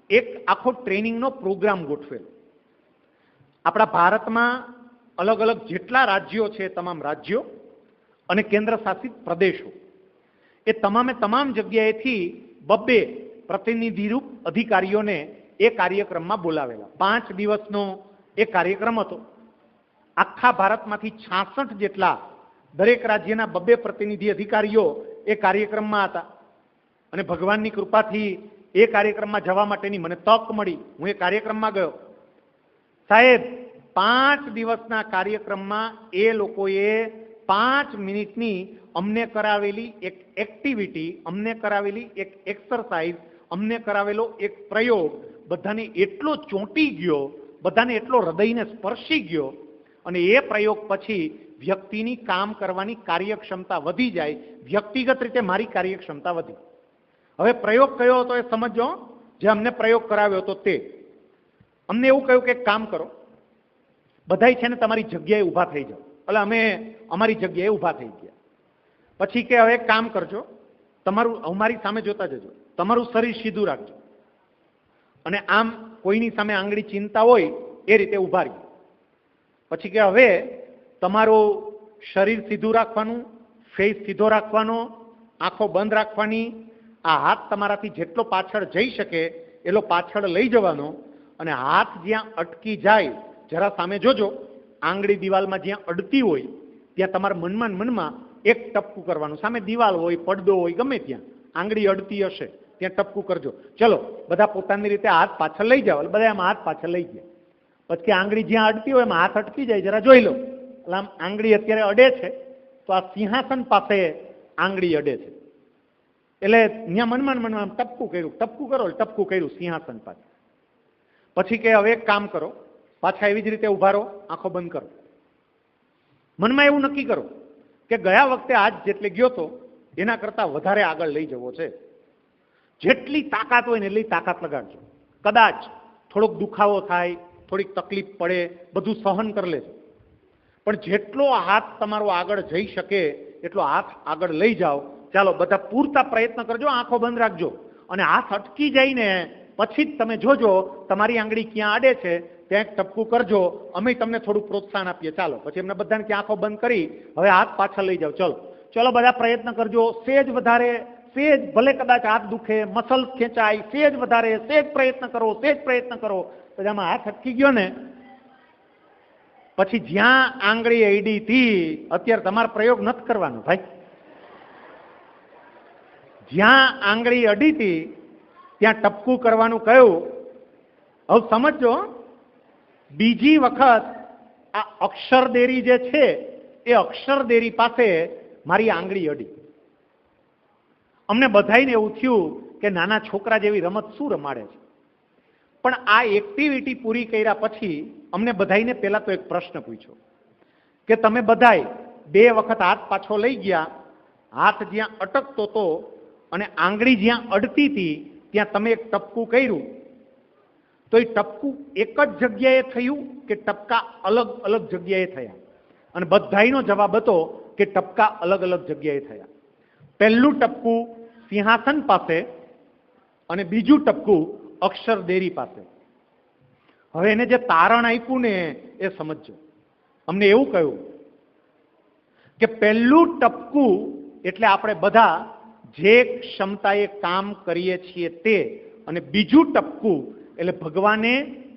એક આખો ટ્રેનિંગનો પ્રોગ્રામ ગોઠવેલો. આપણા ભારતમાં અલગ અલગ જેટલા રાજ્યો છે, તમામ રાજ્યો અને કેન્દ્ર શાસિત પ્રદેશો, એ તમામે તમામ જગ્યાએથી 2 પ્રતિનિધિરૂપ અધિકારીઓને એ કાર્યક્રમમાં બોલાવેલા. 5 દિવસનો એ કાર્યક્રમ હતો. આખા ભારતમાંથી 66 જેટલા દરેક રાજ્યના 2 પ્રતિનિધિ અધિકારીઓ એ કાર્યક્રમમાં હતા. અને ભગવાનની કૃપાથી એ કાર્યક્રમમાં જવા માટેની મને તક મળી. હું એ કાર્યક્રમમાં ગયો. સાહેબ, 5 દિવસના કાર્યક્રમમાં એ લોકોએ 5 મિનિટની અમને કરાવેલી એક એક્ટિવિટી, અમને કરાવેલી એક એક્સરસાઇઝ, અમને કરાવેલો એક પ્રયોગ બધાને એટલો ચોંટી ગયો, બધાને એટલો હૃદયને સ્પર્શી ગયો, અને એ પ્રયોગ પછી વ્યક્તિની કામ કરવાની કાર્યક્ષમતા વધી જાય. વ્યક્તિગત રીતે મારી કાર્યક્ષમતા વધી. હવે પ્રયોગ કયો હતો એ સમજો. જે અમને પ્રયોગ કરાવ્યો હતો તે અમને એવું કહ્યું કે કામ કરો, બધાય છે ને તમારી જગ્યાએ ઊભા થઈ જાઓ. એટલે અમે અમારી જગ્યાએ ઊભા થઈ ગયા. પછી કે હવે કામ કરજો, તમારું અમારી સામે જોતા જજો, તમારું શરીર સીધું રાખજો અને આમ કોઈની સામે આંગળી ચીંધતા હોય એ રીતે ઊભા રહી. પછી કે હવે તમારું શરીર સીધું રાખવાનું, ફેસ સીધો રાખવાનો, આંખો બંધ રાખવાની, આ હાથ તમારાથી જેટલો પાછળ જઈ શકે એટલો પાછળ લઈ જવાનો, અને હાથ જ્યાં અટકી જાય જરા સામે જોજો, આંગળી દિવાલમાં જ્યાં અડતી હોય ત્યાં તમારા મનમાં એક ટપકું કરવાનું. સામે દિવાલ હોય, પડદો હોય, ગમે ત્યાં આંગળી અડતી હશે ત્યાં ટપકું કરજો. ચલો બધા પોતાની રીતે હાથ પાછળ લઈ જાઓ. બધા એમાં હાથ પાછળ લઈ ગયા. પછી આંગળી જ્યાં અડતી હોય એમાં હાથ અટકી જાય, જરા જોઈ લો. એટલે આમ આંગળી અત્યારે અડે છે તો આ સિંહાસન પાસે આંગળી અડે છે, એટલે ત્યાં મનમાં ટપકું કર્યું, ટપકું કરો, ટપકું કર્યું સિંહાસન પાસે. પછી કે હવે એક કામ કરો, પાછા એવી જ રીતે ઉભા રહો, આંખો બંધ કરો. મનમાં એવું નક્કી કરો કે ગયા વખતે આજ જેટલે ગયો તો એના કરતા વધારે આગળ લઈ જવો છે. જેટલી તાકાત હોય ને એટલી તાકાત લગાડજો. કદાચ થોડોક દુખાવો થાય, થોડીક તકલીફ પડે, બધું સહન કરી લેજો, પણ જેટલો હાથ તમારો આગળ જઈ શકે એટલો હાથ આગળ લઈ જાઓ. ચાલો બધા પૂરતા પ્રયત્ન કરજો, આંખો બંધ રાખજો, અને હાથ અટકી જાય ને પછી જ તમે જોજો તમારી આંગળી ક્યાં અડે છે ત્યાં ટપકું કરજો. અમે તમને થોડું પ્રોત્સાહન આપીએ. ચાલો પછી એમને બધાને ક્યાં આંખો બંધ કરી હવે હાથ પાછળ લઈ જાઓ. ચલો બધા પ્રયત્ન કરજો. સેજ વધારે, સેજ ભલે કદાચ હાથ દુખે, મસલ ખેંચાય, સેજ વધારે, સેજ પ્રયત્ન કરો, સેજ પ્રયત્ન કરો. પછી આમાં હાથ અટકી ગયો ને પછી જ્યાં આંગળી અડી હતી, અત્યારે તમારો પ્રયોગ નથી કરવાનો ભાઈ, જ્યાં આંગળી અડી હતી ત્યાં ટપકું કરવાનું કહ્યું. હવે સમજો, બીજી વખત આ અક્ષરદેરી જે છે એ અક્ષરદેરી પાસે મારી આંગળી અડી. અમને બધાઈને એવું થયું કે નાના છોકરા જેવી રમત શું રમાડે છે. પણ આ એક્ટિવિટી પૂરી કર્યા પછી અમને બધાઈને પહેલા તો એક પ્રશ્ન પૂછ્યો કે તમે બધાય 2 વખત હાથ પાછો લઈ ગયા, હાથ જ્યાં અટકતો હતો અને આંગળી જ્યાં અડતી હતી ત્યાં તમે એક ટપકું કર્યું, તો એ ટપકું એક જ જગ્યાએ થયું કે ટપકા અલગ અલગ જગ્યાએ થયા? અને બધાયનો જવાબ હતો કે ટપકા અલગ અલગ જગ્યાએ થયા. પહેલું ટપકું સિંહાસન પાસે અને બીજું ટપકું અક્ષરદેરી પાસે. હવે એને જે તારણ આપ્યું ને એ સમજો. અમને એવું કહ્યું કે પહેલું ટપકું એટલે આપણે બધા જે ક્ષમતાએ કામ કરીએ છીએ તે, અને બીજું ટપકું એટલે ભગવાને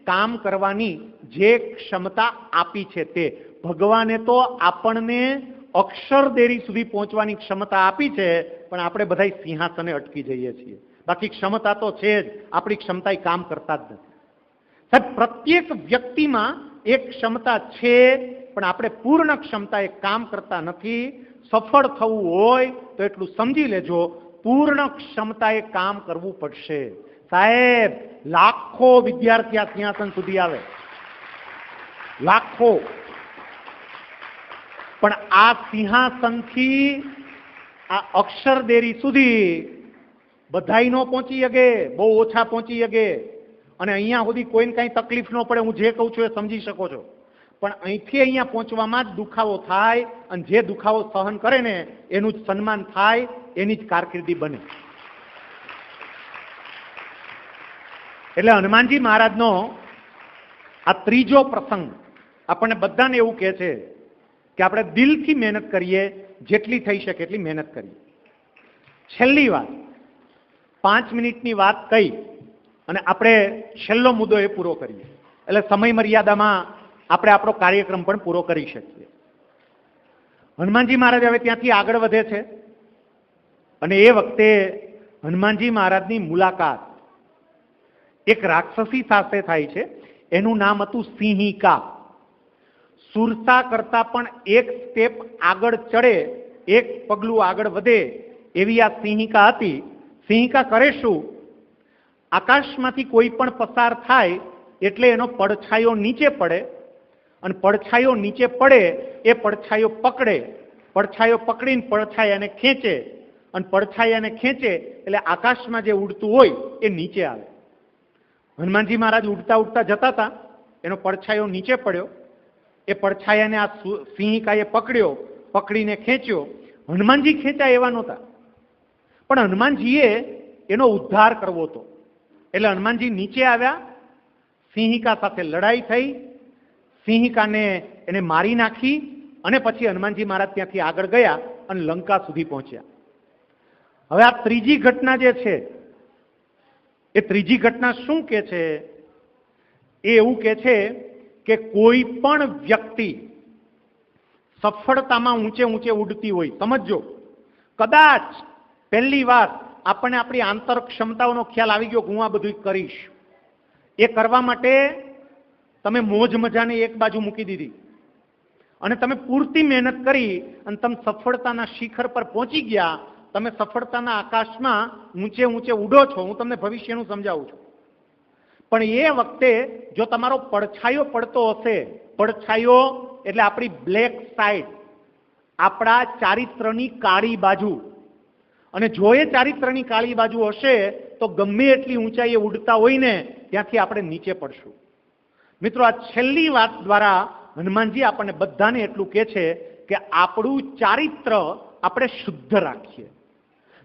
કામ કરવાની જે ક્ષમતા આપી છે તે. ભગવાને તો આપણને અક્ષરદેરી સુધી પહોંચવાની ક્ષમતા આપી છે, પણ આપણે બધા સિંહાસને અટકી જઈએ છીએ. બાકી ક્ષમતા તો છે જ, આપણી ક્ષમતા કામ કરતા જ નથી. સાહેબ, પ્રત્યેક વ્યક્તિમાં એક ક્ષમતા છે, પણ આપણે પૂર્ણ ક્ષમતાએ કામ કરતા નથી. સફળ થવું હોય તો એટલું સમજી લેજો, પૂર્ણ ક્ષમતાએ કામ કરવું પડશે. સાહેબ, લાખો વિદ્યાર્થી આ સિંહાસન સુધી આવે, લાખો, પણ આ સિંહાસનથી આ અક્ષરદેરી સુધી બધાય નો પહોંચી શકે, બહુ ઓછા પહોંચી શકે. અને અહીંયા સુધી કોઈને કાંઈ તકલીફ ન પડે, હું જે કહું છું એ સમજી શકો છો. પણ અહીંથી અહીંયા પહોંચવામાં જ દુખાવો થાય, અને જે દુખાવો સહન કરે ને એનું જ સન્માન થાય, એની જ કારકિર્દી બને. એટલે હનુમાનજી મહારાજનો આ ત્રીજો પ્રસંગ આપણને બધાને એવું કહે છે કે આપણે દિલથી મહેનત કરીએ, જેટલી થઈ શકે એટલી મહેનત કરીએ. છેલ્લી વાત, 5 મિનિટની વાત કહી અને આપણે છેલ્લો મુદ્દો એ પૂરો કરીએ, એટલે સમય મર્યાદામાં આપણે આપણો કાર્યક્રમ પણ પૂરો કરી શકીએ. હનુમાનજી મહારાજ હવે ત્યાંથી આગળ વધે છે, અને એ વખતે હનુમાનજી મહારાજની મુલાકાત એક રાક્ષસી સાથે થાય છે. એનું નામ હતું સિંહિકા. સુરસા કરતા પણ એક સ્ટેપ આગળ ચડે, એક પગલું આગળ વધે એવી આ સિંહિકા હતી. સિંહિકા કરે શું? આકાશમાંથી કોઈ પણ પસાર થાય એટલે એનો પડછાયો નીચે પડે, અને પડછાયો નીચે પડે એ પડછાયો પકડે, પડછાયો પકડીને પડછાયાને ખેંચે, અને પડછાયાને ખેંચે એટલે આકાશમાં જે ઉડતું હોય એ નીચે આવે. હનુમાનજી મહારાજ ઉડતા ઉડતા જતા હતા, એનો પડછાયો નીચે પડ્યો, એ પડછાયાને આ સિંહિકાએ પકડ્યો, પકડીને ખેંચ્યો. હનુમાનજી ખેંચાય એવા નહોતા, પણ હનુમાનજીએ એનો ઉદ્ધાર કરવો હતો. એટલે હનુમાનજી નીચે આવ્યા, સિંહિકા સાથે લડાઈ થઈ, સિંહિકાને એને મારી નાખી, અને પછી હનુમાનજી મહારાજ ત્યાંથી આગળ ગયા અને લંકા સુધી પહોંચ્યા. હવે આ ત્રીજી ઘટના જે છે, એ ત્રીજી ઘટના શું કે છે? એ એવું કે છે કે કોઈ પણ વ્યક્તિ સફળતામાં ઊંચે ઊંચે ઉડતી હોય, સમજો, કદાચ પહેલી વાર આપણને આપણી આંતર ક્ષમતાઓનો ખ્યાલ આવી ગયો કે હું આ બધું કરીશ. એ કરવા માટે તમે મોજ મજાને એક બાજુ મૂકી દીધી અને તમે પૂરતી મહેનત કરી અને તમે સફળતાના શિખર પર પહોંચી ગયા. તમે સફળતાના આકાશમાં ઊંચે ઊંચે ઉડો છો. હું તમને ભવિષ્યનું સમજાવું છું. પણ એ વખતે જો તમારો પડછાયો પડતો હશે, પડછાયો એટલે આપણી બ્લેક સાઈડ, આપણા ચારિત્રની કાળી બાજુ, અને જો એ ચારિત્રની કાળી બાજુ હશે તો ગમે એટલી ઊંચાઈએ ઉડતા હોય ને ત્યાંથી આપણે નીચે પડશું. મિત્રો, આ છેલ્લી વાત દ્વારા હનુમાનજી આપણને બધાને એટલું કહે છે કે આપણું ચારિત્ર આપણે શુદ્ધ રાખીએ.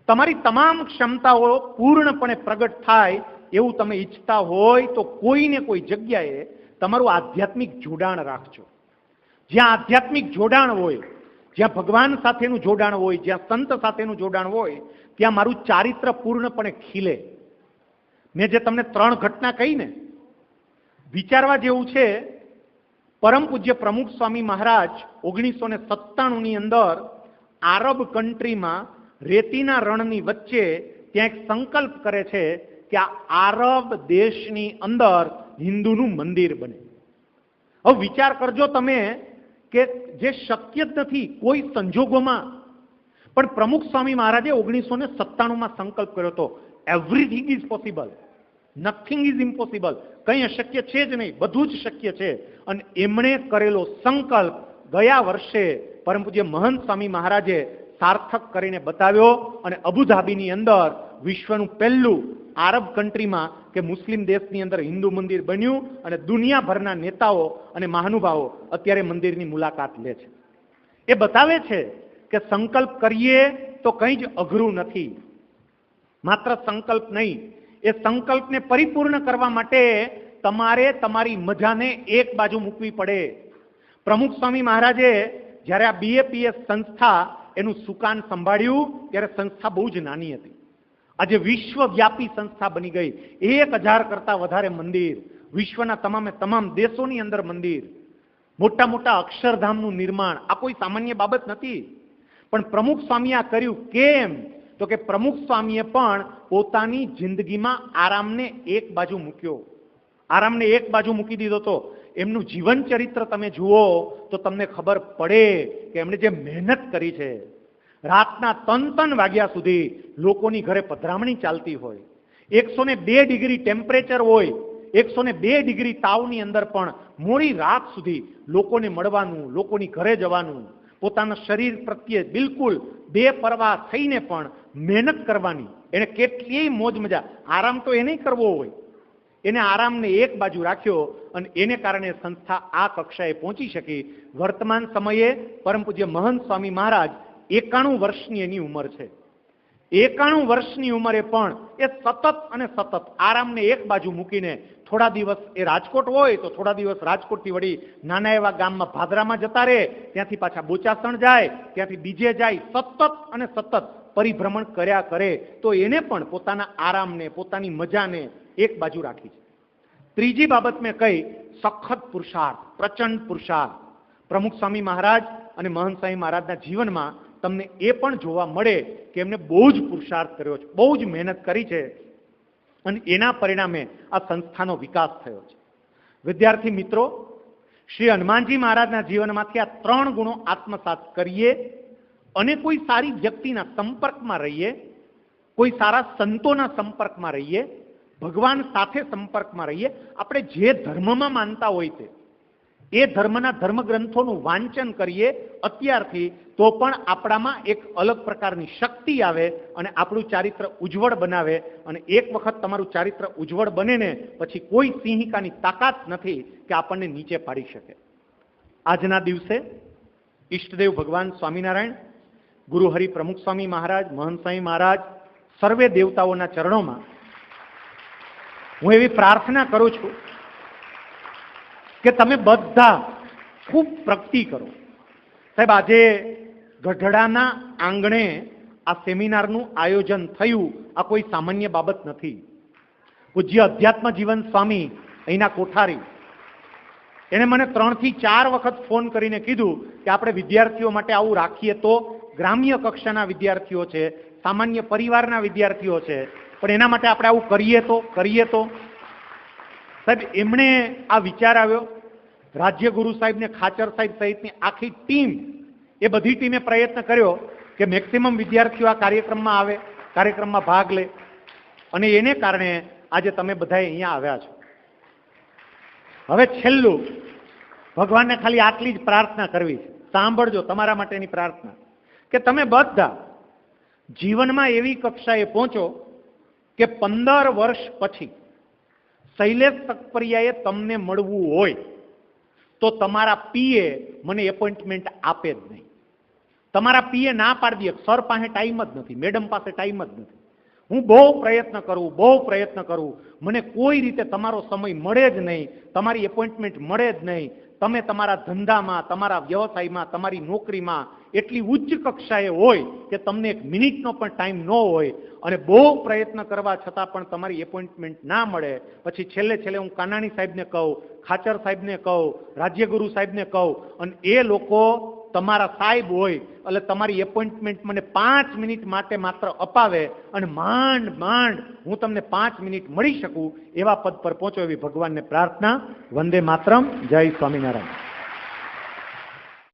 તમારી તમામ ક્ષમતાઓ પૂર્ણપણે પ્રગટ થાય એવું તમે ઈચ્છતા હોય તો કોઈને કોઈ જગ્યાએ તમારું આધ્યાત્મિક જોડાણ રાખજો. જ્યાં આધ્યાત્મિક જોડાણ હોય, જ્યાં ભગવાન સાથેનું જોડાણ હોય, જ્યાં સંત સાથેનું જોડાણ હોય, ત્યાં મારું ચારિત્ર પૂર્ણપણે ખીલે. મેં જે તમને 3 ઘટના કહી ને, વિચારવા જેવું છે. પરમ પૂજ્ય પ્રમુખ સ્વામી મહારાજ 1997ની અંદર આરબ કન્ટ્રીમાં રેતીના રણની વચ્ચે ત્યાં એક સંકલ્પ કરે છે કે આ આરબ દેશની અંદર હિન્દુનું મંદિર બને. હવે વિચાર કરજો તમે કે જે શક્ય જ નથી કોઈ સંજોગોમાં, પણ પ્રમુખ સ્વામી મહારાજે 1997માં સંકલ્પ કર્યો હતો. Everything is possible, nothing is impossible. કંઈ અશક્ય છે જ નહીં, બધું જ શક્ય છે. અને એમણે કરેલો સંકલ્પ ગયા વર્ષે પરમ પૂજ્ય મહંત સ્વામી મહારાજે સાર્થક કરીને બતાવ્યો, અને અબુધાબીની અંદર વિશ્વનું પહેલું આરબ કન્ટ્રીમાં કે મુસ્લિમ દેશની અંદર હિન્દુ મંદિર બન્યું, અને દુનિયાભરના નેતાઓ અને મહાનુભાવો અત્યારે મંદિરની મુલાકાત લે છે. એ બતાવે છે કે સંકલ્પ કરીએ તો કંઈ જ અઘરું નથી. માત્ર સંકલ્પ નહીં, એ સંકલ્પને પરિપૂર્ણ કરવા માટે તમારે તમારી મજાને એક બાજુ મૂકવી પડે. પ્રમુખ સ્વામી મહારાજે જ્યારે આ BAPS સંસ્થા એનું સુકાન સંભાળ્યું ત્યારે સંસ્થા બહુ જ નાની હતી. આજે વિશ્વવ્યાપી સંસ્થા બની ગઈ. 1000 કરતા વધારે મંદિર, વિશ્વના તમામે તમામ દેશોની અંદર મંદિર, મોટા મોટા અક્ષરધામનું નિર્માણ. આ કોઈ સામાન્ય બાબત નથી. પણ પ્રમુખ સ્વામીએ આ કર્યું કેમ? તો કે પ્રમુખ સ્વામીએ પણ પોતાની જિંદગીમાં આરામને એક બાજુ મૂક્યો. આરામને એક બાજુ મૂકી દીધો તો એમનું જીવન ચરિત્ર તમે જુઓ તો તમને ખબર પડે કે એમણે જે મહેનત કરી છે. રાતના 3 વાગ્યા સુધી લોકોની ઘરે પધરામણી ચાલતી હોય, 102 ડિગ્રી ટેમ્પરેચર હોય, 102 ડિગ્રી તાવની અંદર પણ મોડી રાત સુધી લોકોને મળવાનું, લોકોની ઘરે જવાનું, પોતાના શરીર પ્રત્યે બિલકુલ બેપરવાહ થઈને પણ મહેનત કરવાની. એને કેટલીય મોજ મજા, આરામ તો એને કરવો હોય, એને આરામને એક બાજુ રાખ્યો, અને એને કારણે સંસ્થા આ કક્ષાએ પહોંચી શકી. વર્તમાન સમયે પરમ પૂજ્ય મહંત સ્વામી મહારાજ 91 વર્ષની એની ઉંમર છે. 91 વર્ષની ઉંમરે પણ એ સતત અને સતત આરામને એક બાજુ મૂકીને થોડા દિવસ એ રાજકોટ હોય તો થોડા દિવસ રાજકોટથી વળી નાના એવા ગામમાં ભાદરામાં જતા રહે, ત્યાંથી પાછા બોચાસણ જાય, ત્યાંથી બીજે જાય, સતત અને સતત પરિભ્રમણ કર્યા કરે. તો એને પણ પોતાના આરામને, પોતાની મજાને એક બાજુ રાખી છે. ત્રીજી બાબત મેં કહી, સખત પુરુષાર્થ, પ્રચંડ પુરુષાર્થ. પ્રમુખ સ્વામી મહારાજ અને મહંત સ્વામી મહારાજના જીવનમાં તમને એ પણ જોવા મળે કે એમને બહુ જ પુરુષાર્થ કર્યો છે, બહુ જ મહેનત કરી છે, અને એના પરિણામે આ સંસ્થાનો વિકાસ થયો છે. વિદ્યાર્થી મિત્રો, શ્રી હનુમાનજી મહારાજના જીવનમાંથી આ 3 ગુણો આત્મસાત કરીએ અને કોઈ સારી વ્યક્તિના સંપર્કમાં રહીએ, કોઈ સારા સંતોના સંપર્કમાં રહીએ, ભગવાન સાથે સંપર્કમાં રહીએ, આપણે જે ધર્મમાં માનતા હોય તે એ ધર્મના ધર્મગ્રંથોનું વાંચન કરીએ અત્યારથી, તો પણ આપણામાં એક અલગ પ્રકારની શક્તિ આવે અને આપણું ચારિત્ર ઉજ્જવળ બનાવે. અને એક વખત તમારું ચારિત્ર ઉજ્જવળ બને ને પછી કોઈ સિંહિકાની તાકાત નથી કે આપણને નીચે પાડી શકે. આજના દિવસે ઈષ્ટદેવ ભગવાન સ્વામિનારાયણ, ગુરુ હરિ પ્રમુખ સ્વામી મહારાજ, મહંત સ્વામી મહારાજ, સર્વે દેવતાઓના ચરણોમાં હું એવી પ્રાર્થના કરું છું કે તમે બધા ખૂબ પ્રગતિ કરો. સાહેબ, આજે ગઢડાના આંગણે આ સેમિનારનું આયોજન થયું, આ કોઈ સામાન્ય બાબત નથી. પૂજ્ય અધ્યાત્મ જીવન સ્વામી અહીંના કોઠારી, એને મને 3 થી 4 વખત ફોન કરીને કીધું કે આપણે વિદ્યાર્થીઓ માટે આવું રાખીએ તો, ગ્રામ્ય કક્ષાના વિદ્યાર્થીઓ છે, સામાન્ય પરિવારના વિદ્યાર્થીઓ છે, પણ એના માટે આપણે આવું કરીએ તો સાહેબ એમણે આ વિચાર આવ્યો. રાજ્યગુરુ સાહેબ ને ખાચર સાહેબ સહિતની આખી ટીમ, એ બધી ટીમે પ્રયત્ન કર્યો કે મેક્સિમમ વિદ્યાર્થીઓ આ કાર્યક્રમમાં આવે, કાર્યક્રમમાં ભાગ લે, અને એને કારણે આજે તમે બધા અહીંયા આવ્યા છો. હવે છેલ્લું ભગવાનને ખાલી આટલી જ પ્રાર્થના કરવી છે, સાંભળજો, તમારા માટેની પ્રાર્થના, કે તમે બધા જીવનમાં એવી કક્ષાએ પહોંચો કે 15 વર્ષ પછી શૈલેષ તકપરિયાએ તમને મળવું હોય તો તમારા પીએ મને એપોઇન્ટમેન્ટ આપે જ નહીં. તમારા પીએ ના પાડી દે, સર પાસે ટાઈમ જ નથી, મેડમ પાસે ટાઈમ જ નથી. હું બહુ પ્રયત્ન કરું, મને કોઈ રીતે તમારો સમય મળે જ નહીં, તમારી એપોઇન્ટમેન્ટ મળે જ નહીં. તમે તમારા ધંધામાં, તમારા વ્યવસાયમાં, તમારી નોકરીમાં એટલી ઉચ્ચ કક્ષાએ હોય કે તમને 1 મિનિટનો પણ ટાઈમ ન હોય, અને બહુ પ્રયત્ન કરવા છતાં પણ તમારી એપોઇન્ટમેન્ટ ના મળે. પછી છેલ્લે હું કાનાણી સાહેબને કહું, ખાચર સાહેબને કહું, રાજ્યગુરુ સાહેબને કહું, અને એ લોકો તમારા સાહેબ હોય એટલે તમારી એપોઇન્ટમેન્ટ મને 5 મિનિટ માટે માત્ર અપાવે, અને માંડ હું તમને 5 મિનિટ મળી શકું એવા પદ પર પહોંચો, એવી ભગવાનને પ્રાર્થના. વંદે માતરમ. જય સ્વામિનારાયણ.